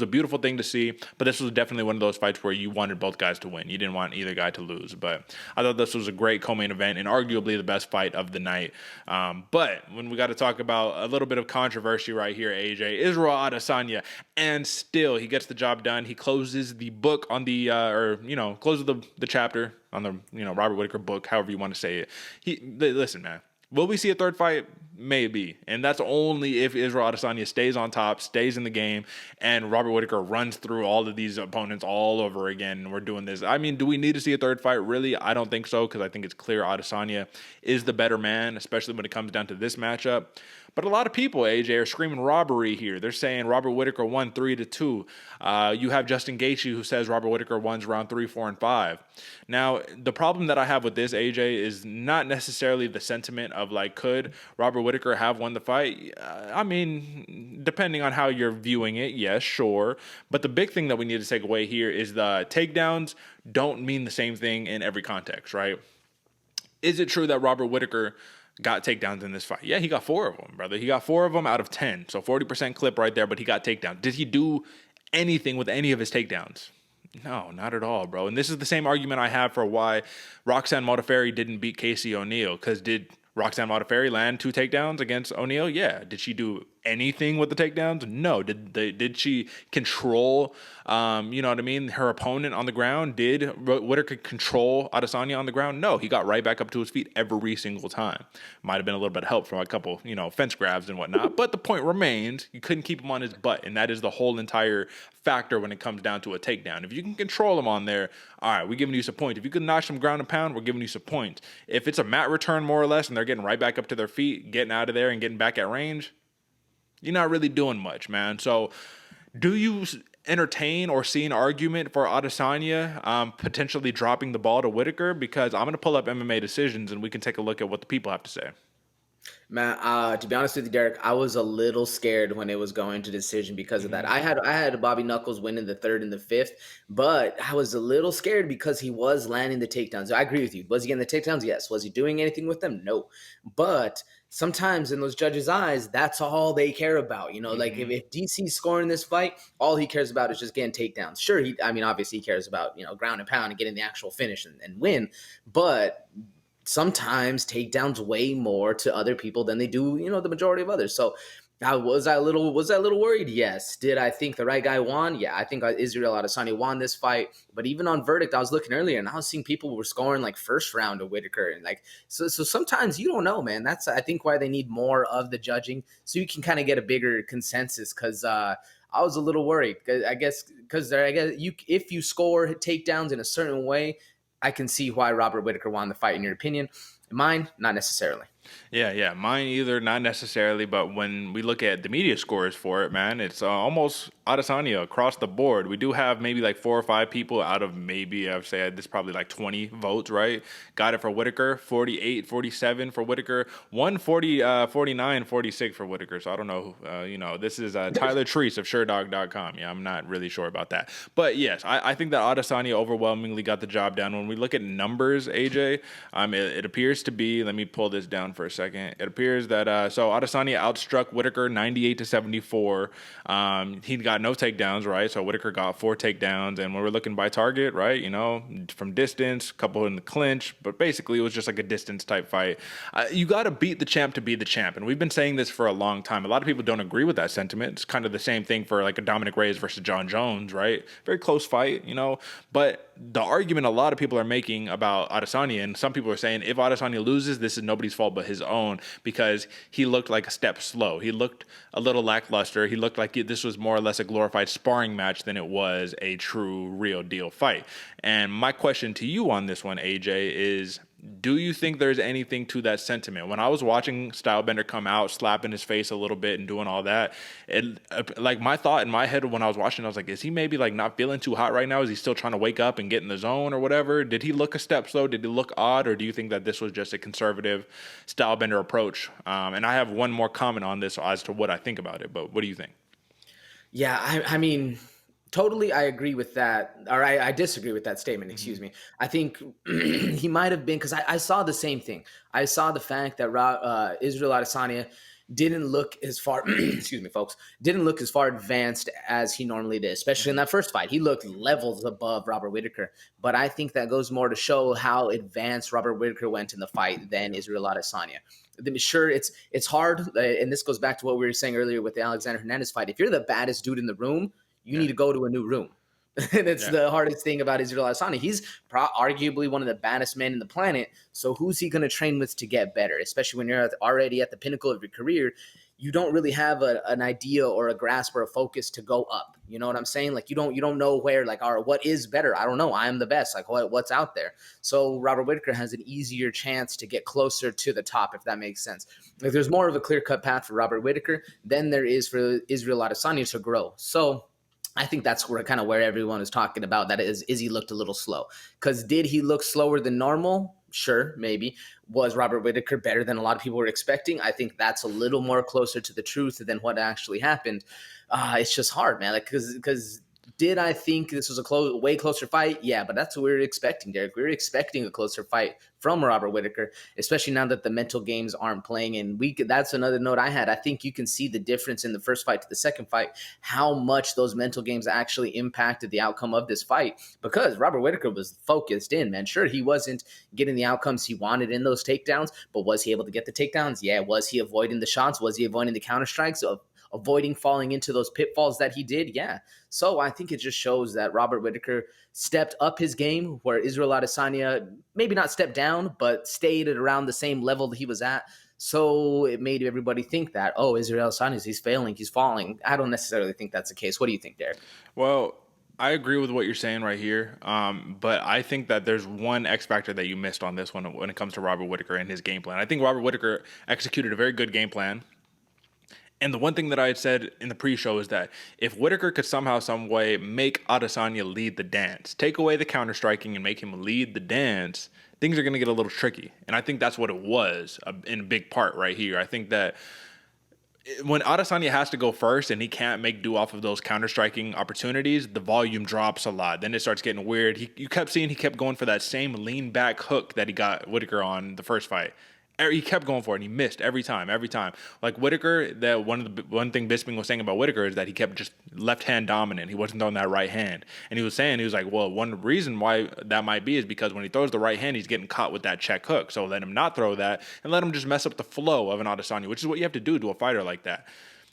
beautiful thing to see, but this was definitely one of those fights where you wanted both guys to win. You didn't want either guy to lose, but I thought this was a great co-main event and arguably the best fight of the night. But when we got to talk about a little bit of controversy right here, AJ, Israel Adesanya, and still he gets the job done. He closes the book on closes the chapter on the Robert Whittaker book, however you want to say it. Listen, man, will we see a third fight? Maybe, and that's only if Israel Adesanya stays on top, stays in the game, and Robert Whittaker runs through all of these opponents all over again. And we're doing this. I mean, do we need to see a third fight? Really, I don't think so, because I think it's clear Adesanya is the better man, especially when it comes down to this matchup. But a lot of people, AJ, are screaming robbery here. They're saying Robert Whittaker won 3-2. You have Justin Gaethje who says Robert Whittaker wins round 3, 4, and 5. Now, the problem that I have with this, AJ, is not necessarily the sentiment of, like, could Robert Whittaker have won the fight? I mean, depending on how you're viewing it, yes, sure. But the big thing that we need to take away here is the takedowns don't mean the same thing in every context, right? Is it true that Robert Whittaker got takedowns in this fight? Yeah, he got 4 of them, brother. He got 4 of them out of 10. So 40% clip right there, but he got takedowns. Did he do anything with any of his takedowns? No, not at all, bro. And this is the same argument I have for why Roxanne Modafferi didn't beat Casey O'Neill, because did Roxanne Modafferi land 2 takedowns against O'Neal? Yeah. Did she do anything with the takedowns? No. Did she control, you know what I mean, her opponent on the ground? Did Whittaker control Adesanya on the ground? No. He got right back up to his feet every single time. Might have been a little bit of help from a couple, you know, fence grabs and whatnot. But the point remains, you couldn't keep him on his butt, and that is the whole entire factor when it comes down to a takedown. If you can control him on there, all right, we're giving you some points. If you can notch some ground and pound, we're giving you some points. If it's a mat return more or less and they're getting right back up to their feet, getting out of there and getting back at range, you're not really doing much, man. So do you entertain or see an argument for Adesanya potentially dropping the ball to Whittaker? Because I'm going to pull up MMA decisions and we can take a look at what the people have to say. Man, to be honest with you, Derek, I was a little scared when it was going to decision because of that. I had Bobby Knuckles winning the 3rd and the 5th, but I was a little scared because he was landing the takedowns. I agree with you. Was he getting the takedowns? Yes. Was he doing anything with them? No. But sometimes in those judges' eyes, that's all they care about. You know, like if DC's scoring this fight, all he cares about is just getting takedowns. Sure, obviously he cares about, you know, ground and pound and getting the actual finish and win, but sometimes takedowns weigh more to other people than they do, you know, the majority of others. So was I a little worried? Yes. Did I think the right guy won? Yeah, I think Israel Adesanya won this fight. But even on verdict, I was looking earlier and I was seeing people were scoring like first round of Whittaker. And like, so sometimes you don't know, man. That's, I think, why they need more of the judging so you can kind of get a bigger consensus. Cause I was a little worried. If you score takedowns in a certain way, I can see why Robert Whittaker won the fight, in your opinion. Mine, not necessarily. Yeah. Mine either, not necessarily. But when we look at the media scores for it, man, it's almost Adesanya across the board. We do have maybe like 4 or 5 people out of maybe, I'd say this probably like 20 votes, right? Got it for Whittaker, 48, 47 for Whittaker, 140, 49, 46 for Whittaker. So I don't know. This is Tyler Treese of SureDog.com. Yeah, I'm not really sure about that. But yes, I think that Adesanya overwhelmingly got the job done. When we look at numbers, AJ, it appears to be, let me pull this down for a second. It appears that so Adesanya outstruck Whittaker 98-74. He got no takedowns, right? So Whittaker got 4 takedowns, and when we're looking by target, right? You know, from distance, a couple in the clinch, but basically it was just like a distance type fight. You got to beat the champ to be the champ, and we've been saying this for a long time. A lot of people don't agree with that sentiment. It's kind of the same thing for like a Dominic Reyes versus John Jones, right? Very close fight, you know, but the argument a lot of people are making about Adesanya, and some people are saying if Adesanya loses, this is nobody's fault but his own, because he looked like a step slow. He looked a little lackluster. He looked like this was more or less a glorified sparring match than it was a true, real deal fight. And my question to you on this one, AJ, is do you think there's anything to that sentiment? When I was watching Stylebender come out, slapping his face a little bit and doing all that, like my thought in my head when I was watching, I was like, is he maybe like not feeling too hot right now? Is he still trying to wake up and get in the zone or whatever? Did he look a step slow? Did he look odd? Or do you think that this was just a conservative Stylebender approach? And I have one more comment on this as to what I think about it, but what do you think? Yeah, I mean, totally, I agree with that. Or I disagree with that statement, excuse me. I think he might have been, because I saw the same thing. I saw the fact that Israel Adesanya didn't look as far, excuse me, folks, didn't look as far advanced as he normally did, especially in that first fight. He looked levels above Robert Whittaker. But I think that goes more to show how advanced Robert Whittaker went in the fight than Israel Adesanya. Sure, it's hard, and this goes back to what we were saying earlier with the Alexander Hernandez fight. If you're the baddest dude in the room, you need to go to a new room. That's the hardest thing about Israel Adesanya. He's arguably one of the baddest men in the planet. So who's he going to train with to get better? Especially when you're already at the pinnacle of your career, you don't really have an idea or a grasp or a focus to go up. You know what I'm saying? Like you don't know where, like, all right, what is better? I don't know. I'm the best. Like what's out there? So Robert Whittaker has an easier chance to get closer to the top, if that makes sense. If there's more of a clear-cut path for Robert Whittaker than there is for Israel Adesanya to grow. So I think that's where everyone is talking about that is he looked a little slow. Because did he look slower than normal? Sure, maybe. Was Robert Whittaker better than a lot of people were expecting? I think that's a little more closer to the truth than what actually happened. It's just hard, man. Like because Did I think this was a way closer fight? Yeah, but that's what we were expecting, Derek. We were expecting a closer fight from Robert Whittaker, especially now that the mental games aren't playing. And that's another note I had. I think you can see the difference in the first fight to the second fight, how much those mental games actually impacted the outcome of this fight, because Robert Whittaker was focused in, man. Sure, he wasn't getting the outcomes he wanted in those takedowns, but was he able to get the takedowns? Yeah. Was he avoiding the shots? Was he avoiding the counter strikes? Avoiding falling into those pitfalls that he did? Yeah. So I think it just shows that Robert Whittaker stepped up his game, where Israel Adesanya maybe not stepped down, but stayed at around the same level that he was at. So it made everybody think that, oh, Israel Adesanya, he's failing, he's falling. I don't necessarily think that's the case. What do you think, Derek? Well, I agree with what you're saying right here, but I think that there's one X factor that you missed on this one when it comes to Robert Whittaker and his game plan. I think Robert Whittaker executed a very good game plan. And the one thing that I had said in the pre-show is that if Whittaker could somehow, some way make Adesanya lead the dance, take away the counter-striking and make him lead the dance, things are going to get a little tricky. And I think that's what it was in a big part right here. I think that when Adesanya has to go first and he can't make do off of those counter-striking opportunities, the volume drops a lot. Then it starts getting weird. You kept seeing he kept going for that same lean-back hook that he got Whittaker on the first fight. He kept going for it, and he missed every time. Like Whittaker, one thing Bisping was saying about Whittaker is that he kept just left hand dominant. He wasn't throwing that right hand. And he was like, well, one reason why that might be is because when he throws the right hand, he's getting caught with that check hook. So let him not throw that and let him just mess up the flow of an Adesanya, which is what you have to do to a fighter like that.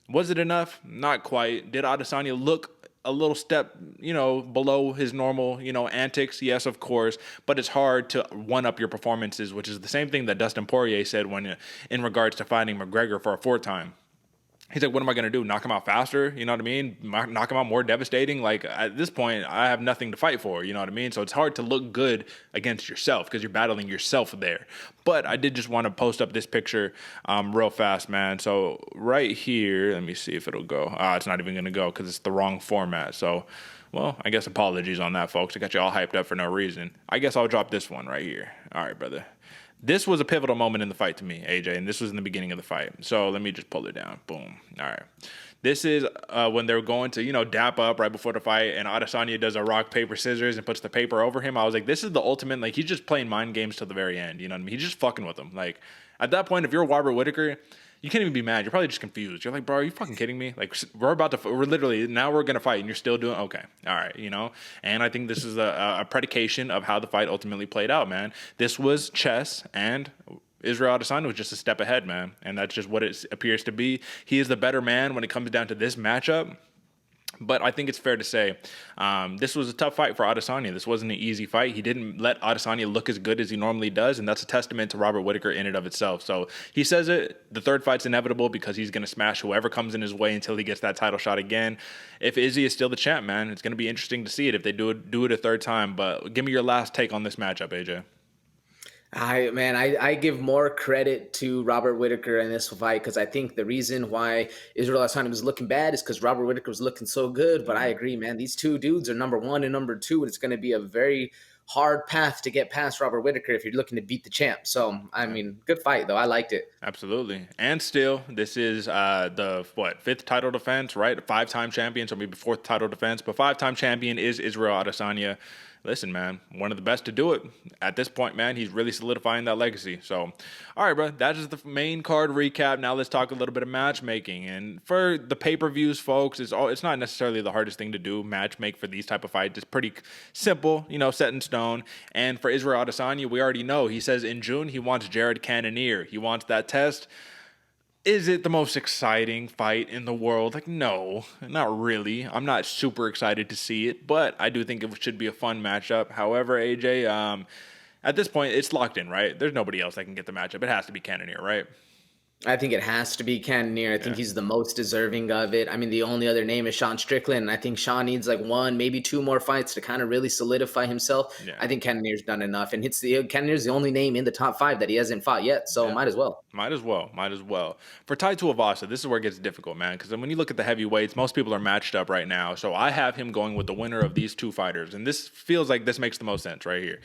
Was it enough? Not quite. Did Adesanya look a little step, below his normal, antics? Yes, of course. But it's hard to one-up your performances, which is the same thing that Dustin Poirier said when in regards to fighting McGregor for a fourth time. He's like, what am I going to do? Knock him out faster? You know what I mean? Knock him out more devastating? Like, at this point, I have nothing to fight for. You know what I mean? So it's hard to look good against yourself because you're battling yourself there. But I did just want to post up this picture real fast, man. So right here, let me see if it'll go. It's not even going to go because it's the wrong format. So, well, I guess apologies on that, folks. I got you all hyped up for no reason. I guess I'll drop this one right here. All right, brother. This was a pivotal moment in the fight to me, AJ, and this was in the beginning of the fight. So let me just pull it down. Boom. All right. This is when they're going to, dap up right before the fight, and Adesanya does a rock, paper, scissors and puts the paper over him. I was like, this is the ultimate, like, he's just playing mind games till the very end. You know what I mean? He's just fucking with him. Like, at that point, if you're Robert Whittaker, you can't even be mad. You're probably just confused. You're like, bro, are you fucking kidding me? Like, we're going to fight, and you're still doing, okay. All right, And I think this is a predication of how the fight ultimately played out, man. This was chess, and Israel Adesanya was just a step ahead, man. And that's just what it appears to be. He is the better man when it comes down to this matchup. But I think it's fair to say this was a tough fight for Adesanya. This wasn't an easy fight. He didn't let Adesanya look as good as he normally does, and that's a testament to Robert Whittaker in and of itself. So he says it. The third fight's inevitable because he's going to smash whoever comes in his way until he gets that title shot again. If Izzy is still the champ, man, it's going to be interesting to see it if they do it a third time. But give me your last take on this matchup, AJ. I give more credit to Robert Whittaker in this fight because I think the reason why Israel Adesanya was looking bad is because Robert Whittaker was looking so good. But I agree, man. These two dudes are number one and number two, and it's going to be a very hard path to get past Robert Whittaker if you're looking to beat the champ. So, I mean, good fight, though. I liked it. Absolutely. And still, this is the fifth title defense, right? 5-time champion, so maybe fourth title defense. But 5-time champion is Israel Adesanya. Listen, man, one of the best to do it. At this point, man, he's really solidifying that legacy. So, all right, bro, that is the main card recap. Now let's talk a little bit of matchmaking. And for the pay-per-views, folks, it's not necessarily the hardest thing to do, matchmake for these type of fights. It's pretty simple, set in stone. And for Israel Adesanya, we already know. He says in June he wants Jared Cannonier. He wants that test. Is it the most exciting fight in the world? Like, no, not really. I'm not super excited to see it, but I do think it should be a fun matchup. However, AJ, at this point, it's locked in, right? There's nobody else that can get the matchup. It has to be Cannonier, right? I think it has to be Cannnonier. I think he's the most deserving of it. I mean, the only other name is Sean Strickland, and I think Sean needs like one, maybe two more fights to kind of really solidify himself. Yeah. I think Cannonier's done enough, and Cannonier's the only name in the top 5 that he hasn't fought yet, so might as well. Might as well. For Tai Tuivasa, this is where it gets difficult, man, because when you look at the heavyweights, most people are matched up right now, so I have him going with the winner of these two fighters, and this feels like this makes the most sense right here.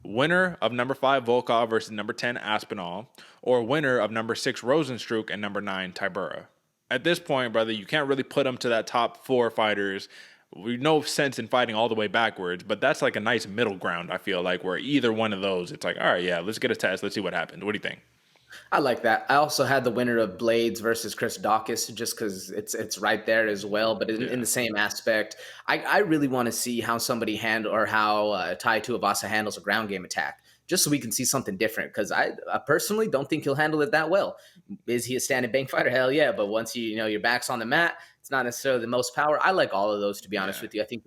Winner of number 5 Volkov versus number 10 Aspinall, or winner of number 6 Rosenstruck and number 9 Tybura. At this point, brother, you can't really put them to that top 4 fighters no sense in fighting all the way backwards, but that's like a nice middle ground, I feel like, where either one of those, it's like, all right, yeah, let's get a test. Let's see what happens. What do you think? I like that. I also had the winner of Blades versus Chris Dawkins just because it's right there as well. But in the same aspect, I really want to see how somebody how Tai Tuivasa handles a ground game attack, just so we can see something different. Because I personally don't think he'll handle it that well. Is he a standing bank fighter? Hell yeah. But once your back's on the mat, it's not necessarily the most power. I like all of those, to be honest with you. I think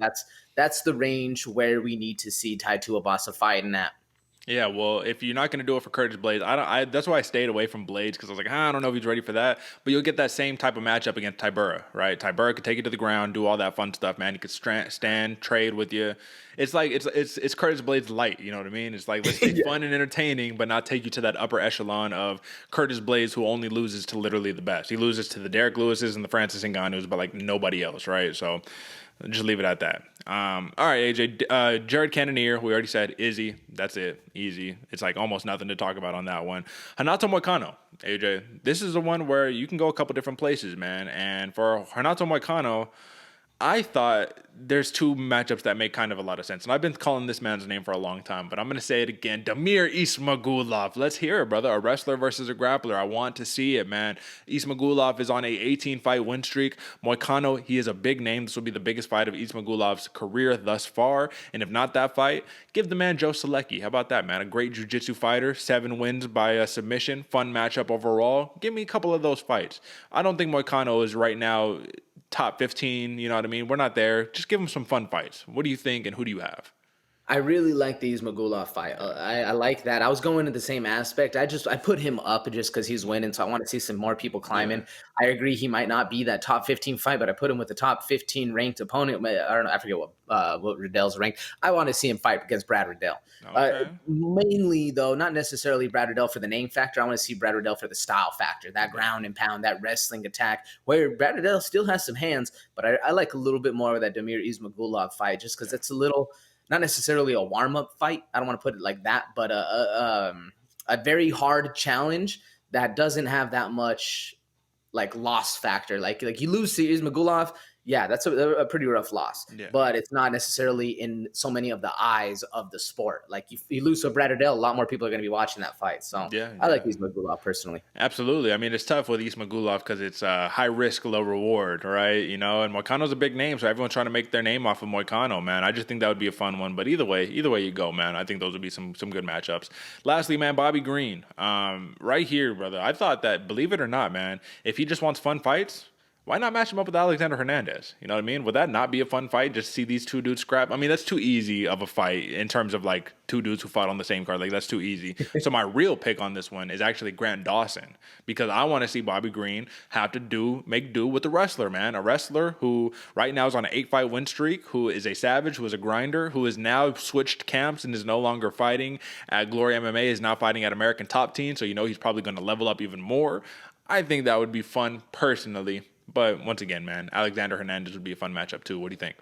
that's the range where we need to see Tai Tuivasa fighting at. Yeah, well, if you're not going to do it for Curtis Blades, that's why I stayed away from Blades, because I was like, I don't know if he's ready for that. But you'll get that same type of matchup against Tybura, right? Tybura could take you to the ground, do all that fun stuff, man. He could stand, trade with you. It's like it's Curtis Blades light, you know what I mean? It's like, let's be fun and entertaining, but not take you to that upper echelon of Curtis Blades, who only loses to literally the best. He loses to the Derrick Lewises and the Francis Ngannous, but like nobody else, right? So just leave it at that. All right, AJ. Jared Cannonier, we already said. Izzy, that's it. Easy. It's like almost nothing to talk about on that one. Renato Moicano, AJ. This is the one where you can go a couple different places, man. And for Renato Moicano, I thought there's two matchups that make kind of a lot of sense. And I've been calling this man's name for a long time, but I'm going to say it again. Damir Ismagulov. Let's hear it, brother. A wrestler versus a grappler. I want to see it, man. Ismagulov is on a 18-fight win streak. Moicano, he is a big name. This will be the biggest fight of Ismagulov's career thus far. And if not that fight, give the man Joe Selecki. How about that, man? A great jiu-jitsu fighter. 7 wins by a submission. Fun matchup overall. Give me a couple of those fights. I don't think Moicano is right now top 15, you know what I mean? We're not there. Just give him some fun fights. What do you think, and who do you have? I really like the Ismagulov fight. I like that. I was going to the same aspect. I put him up just because he's winning, so I want to see some more people climbing. I agree he might not be that top 15 fight, but I put him with the top 15 ranked opponent. I don't know. I forget what Riddell's ranked. I want to see him fight against Brad Riddell. Okay. Mainly, though, not necessarily Brad Riddell for the name factor. I want to see Brad Riddell for the style factor, that ground and pound, that wrestling attack, where Brad Riddell still has some hands, but I like a little bit more of that Damir Ismagulov fight just because it's a little – not necessarily a warm-up fight. I don't want to put it like that, but a very hard challenge that doesn't have that much like loss factor. Like you lose to Ismagulov, yeah, that's a pretty rough loss. Yeah. But it's not necessarily in so many of the eyes of the sport. Like you lose to Brad Riddell, a lot more people are going to be watching that fight. So I like Ismagulov personally. Absolutely. I mean, it's tough with Ismagulov because it's high risk, low reward, right? You know, and Moicano's a big name, so everyone's trying to make their name off of Moicano, man. I just think that would be a fun one. But either way you go, man. I think those would be some good matchups. Lastly, man, Bobby Green. Right here, brother. I thought that, believe it or not, man, if he just wants fun fights, why not match him up with Alexander Hernandez? You know what I mean? Would that not be a fun fight? Just see these two dudes scrap? I mean, that's too easy of a fight in terms of like two dudes who fought on the same card. Like, that's too easy. So my real pick on this one is actually Grant Dawson, because I want to see Bobby Green have to make do with the wrestler, man. A wrestler who right now is on an 8-fight win streak, who is a savage, who is a grinder, who has now switched camps and is no longer fighting at Glory MMA, is now fighting at American Top Team. So, you know, he's probably going to level up even more. I think that would be fun personally. But once again, man, Alexander Hernandez would be a fun matchup too. What do you think?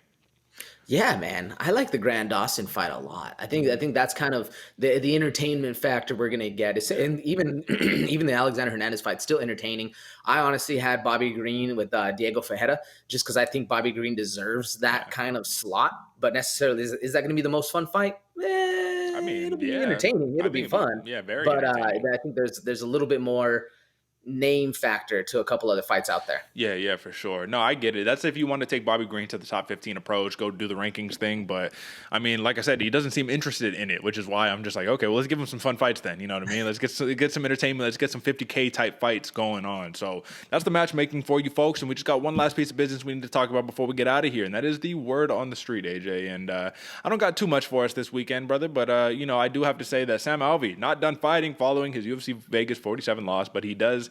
Yeah, man, I like the Grant Dawson fight a lot. I think that's kind of the entertainment factor we're gonna get. And even the Alexander Hernandez fight still entertaining. I honestly had Bobby Green with Diego Ferreira just because I think Bobby Green deserves that kind of slot. But necessarily, is that going to be the most fun fight? I mean, it'll be entertaining. It'll be fun. Yeah, very. But I think there's a little bit more name factor to a couple other fights out there. Yeah, for sure. No, I get it. That's if you want to take Bobby Green to the top 15 approach, go do the rankings thing. But I mean, like I said, he doesn't seem interested in it, which is why I'm just like, okay, well, let's give him some fun fights then. You know what I mean? Let's get some entertainment. Let's get some 50K type fights going on. So that's the matchmaking for you folks. And we just got one last piece of business we need to talk about before we get out of here. And that is the word on the street, AJ. And I don't got too much for us this weekend, brother. But, you know, I do have to say that Sam Alvey, not done fighting following his UFC Vegas 47 loss, but he does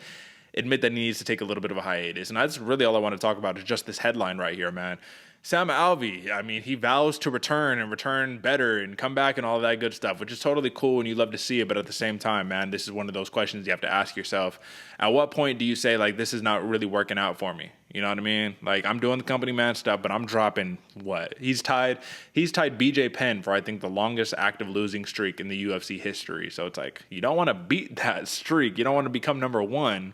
admit that he needs to take a little bit of a hiatus. And that's really all I want to talk about is just this headline right here, man. Sam Alvey, I mean, he vows to return and return better and come back and all that good stuff, which is totally cool and you love to see it. But at the same time, man, this is one of those questions you have to ask yourself. At what point do you say, like, this is not really working out for me? You know what I mean? Like, I'm doing the company man stuff, but I'm dropping what? He's tied BJ Penn for, I think, the longest active losing streak in the UFC history. So it's like, you don't want to beat that streak. You don't want to become number one.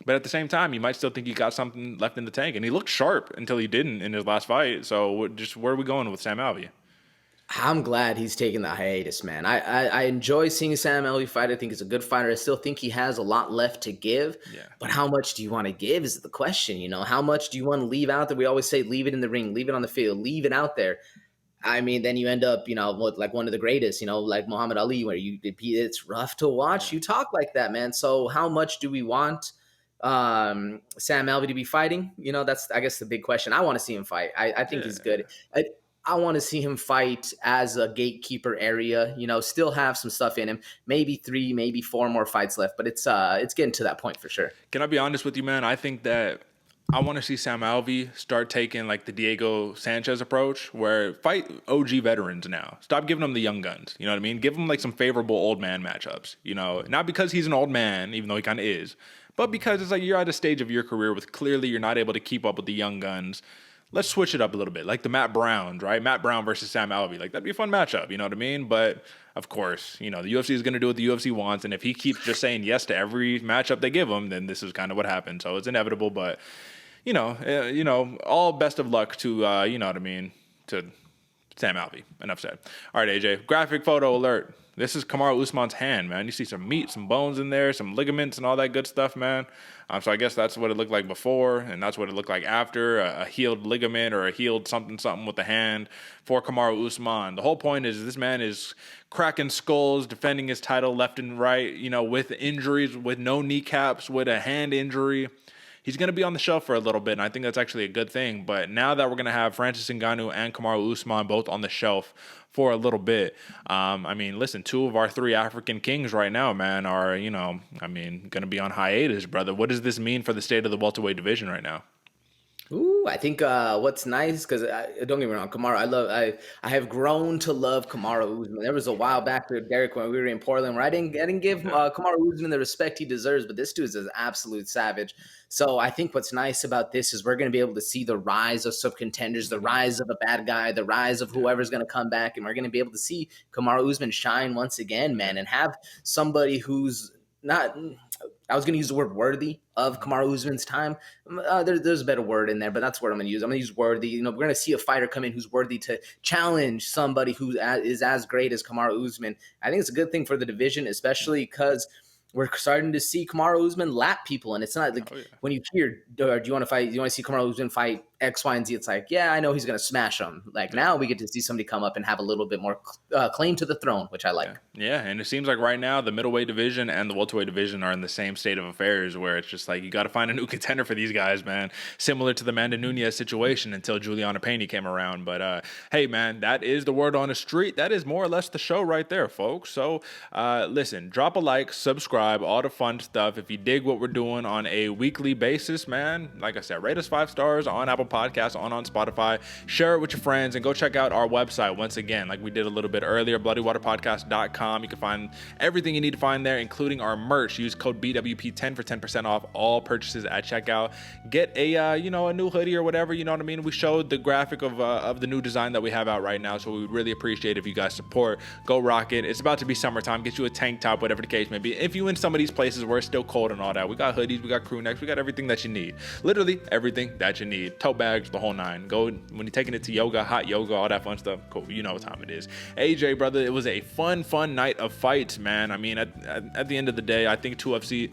But at the same time, you might still think he got something left in the tank. And he looked sharp until he didn't in his last fight. So just where are we going with Sam Alvey? I'm glad he's taking the hiatus, man. I enjoy seeing Sam Alvey fight. I think he's a good fighter. I still think he has a lot left to give. Yeah. But how much do you want to give is the question. You know, how much do you want to leave out there? We always say leave it in the ring, leave it on the field, leave it out there. I mean, then you end up, you know, with like one of the greatest, you know, like Muhammad Ali, where it's rough to watch you talk like that, man. So how much do we want Sam Alvey to be fighting? You know, that's, I guess, the big question. I want to see him fight. I think he's good. I want to see him fight as a gatekeeper area, you know, still have some stuff in him, maybe 3, maybe 4 more fights left, but it's getting to that point for sure. Can I be honest with you, man? I think that I want to see Sam Alvey start taking like the Diego Sanchez approach, where fight OG veterans now. Stop giving them the young guns. You know what I mean? Give him like some favorable old man matchups, you know, not because he's an old man, even though he kind of is, but because it's like you're at a stage of your career with clearly you're not able to keep up with the young guns. Let's switch it up a little bit, like the Matt Browns, right? Matt Brown versus Sam Alvey. Like, that'd be a fun matchup, you know what I mean? But, of course, you know, the UFC is going to do what the UFC wants, and if he keeps just saying yes to every matchup they give him, then this is kind of what happens. So it's inevitable, but, you know, all best of luck to, you know what I mean, to Sam Alvey. Enough said. All right, AJ, graphic photo alert. This is Kamaru Usman's hand, man. You see some meat, some bones in there, some ligaments and all that good stuff, man. So I guess that's what it looked like before, and that's what it looked like after, a healed ligament or a healed something with the hand for Kamaru Usman. The whole point is this man is cracking skulls, defending his title left and right, you know, with injuries, with no kneecaps, with a hand injury. He's going to be on the shelf for a little bit, and I think that's actually a good thing. But now that we're going to have Francis Ngannou and Kamaru Usman both on the shelf for a little bit, I mean, listen, 2 of our 3 African kings right now, man, are, you know, I mean, going to be on hiatus, brother. What does this mean for the state of the welterweight division right now? Ooh, I think what's nice, because don't get me wrong, Kamaru, I have grown to love Kamaru Usman. There was a while back with Derek when we were in Portland where I didn't give Kamaru Usman the respect he deserves, but this dude is an absolute savage. So I think what's nice about this is we're going to be able to see the rise of some contenders, the rise of a bad guy, the rise of whoever's going to come back, and we're going to be able to see Kamaru Usman shine once again, man, and have somebody who's not. I was going to use the word worthy of Kamaru Usman's time. There's a better word in there, but that's what I'm going to use. I'm going to use worthy. You know, we're going to see a fighter come in who's worthy to challenge somebody who is as great as Kamaru Usman. I think it's a good thing for the division, especially because we're starting to see Kamaru Usman lap people, and it's not like when you hear, do you want to fight? Do you want to see Kamaru Usman fight X, Y, and Z? It's like, yeah, I know he's going to smash them. Like now we get to see somebody come up and have a little bit more claim to the throne, which I like. Yeah, and it seems like right now the middleweight division and the welterweight division are in the same state of affairs where it's just like you got to find a new contender for these guys, man. Similar to the Amanda Nunes situation until Juliana Pena came around. But hey, man, that is the word on the street. That is more or less the show right there, folks. So listen, drop a like, subscribe, all the fun stuff. If you dig what we're doing on a weekly basis, man, like I said, rate us 5 stars on Apple Podcasts, on Spotify, share it with your friends, and go check out our website once again, like we did a little bit earlier, bloodywaterpodcast.com. You can find everything you need to find there, including our merch. Use code BWP10 for 10% off all purchases at checkout. Get a a new hoodie or whatever, you know what I mean? We showed the graphic of the new design that we have out right now, so we would really appreciate if you guys support. Go rock it. It's about to be summertime. Get you a tank top, whatever the case may be. If you in some of these places where it's still cold and all that, we got hoodies, we got crew necks, we got everything that you need. Literally everything that you need. Tote bags, the whole 9. Go when you're taking it to yoga, hot yoga, all that fun stuff. Cool, you know what time it is. AJ, brother, it was a fun night of fights, man. I mean, at the end of the day, I think UFC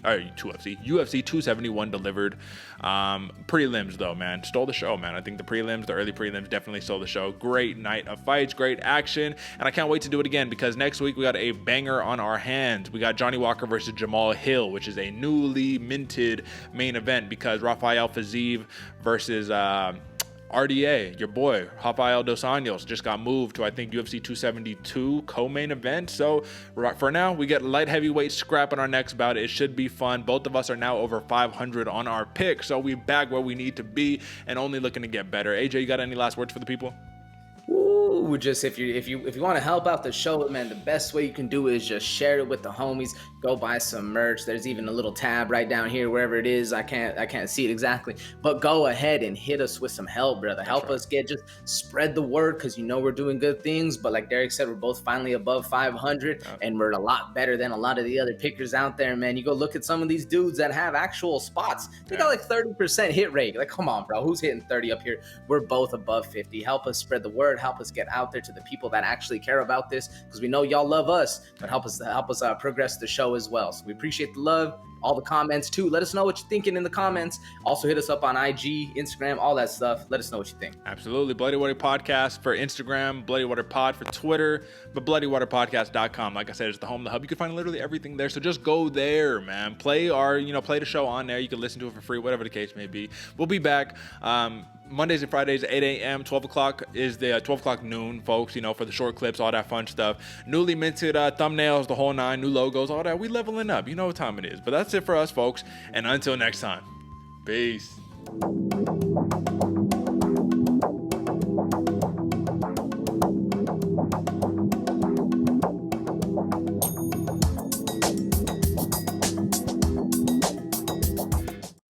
271 delivered. Prelims though, man, stole the show, man. I think the early prelims definitely stole the show. Great night of fights, great action, and I can't wait to do it again because next week we got a banger on our hands. We got Johnny Walker versus Jamal Hill, which is a newly minted main event because Rafael Fiziev versus RDA, your boy Rafael Dos Anjos, just got moved to I think UFC 272 co-main event. So for now, we get light heavyweight scrap in our next bout. It should be fun. Both of us are now over 500 on our pick, so we back where we need to be and only looking to get better. AJ, you got any last words for the people? Ooh, just if you want to help out the show, man, the best way you can do is just share it with the homies. Go buy some merch. There's even a little tab right down here, wherever it is. I can't see it exactly, but go ahead and hit us with some help, brother. Help us just spread the word, because we're doing good things. But like Derek said, we're both finally above 500, and we're a lot better than a lot of the other pickers out there, man. You go look at some of these dudes that have actual spots. They got like 30% hit rate. Like, come on, bro. Who's hitting 30 up here? We're both above 50. Help us spread the word. Help us get out there to the people that actually care about this, because we know y'all love us, but help us progress the show as well. So we appreciate the love, all the comments too. Let us know what you're thinking in the comments. Also hit us up on IG, Instagram, all that stuff. Let us know what you think. Absolutely. Bloody Water Podcast for Instagram, Bloody Water Pod for Twitter, but bloodywaterpodcast.com, like I said, is the home, the hub. You can find literally everything there. So just go there, man. Play the show on there. You can listen to it for free, whatever the case may be. We'll be back Mondays and Fridays, 8 a.m., 12 o'clock is the 12 o'clock noon, folks, for the short clips, all that fun stuff. Newly minted thumbnails, the whole nine, new logos, all that. We leveling up. You know what time it is. But that's it for us, folks. And until next time, peace.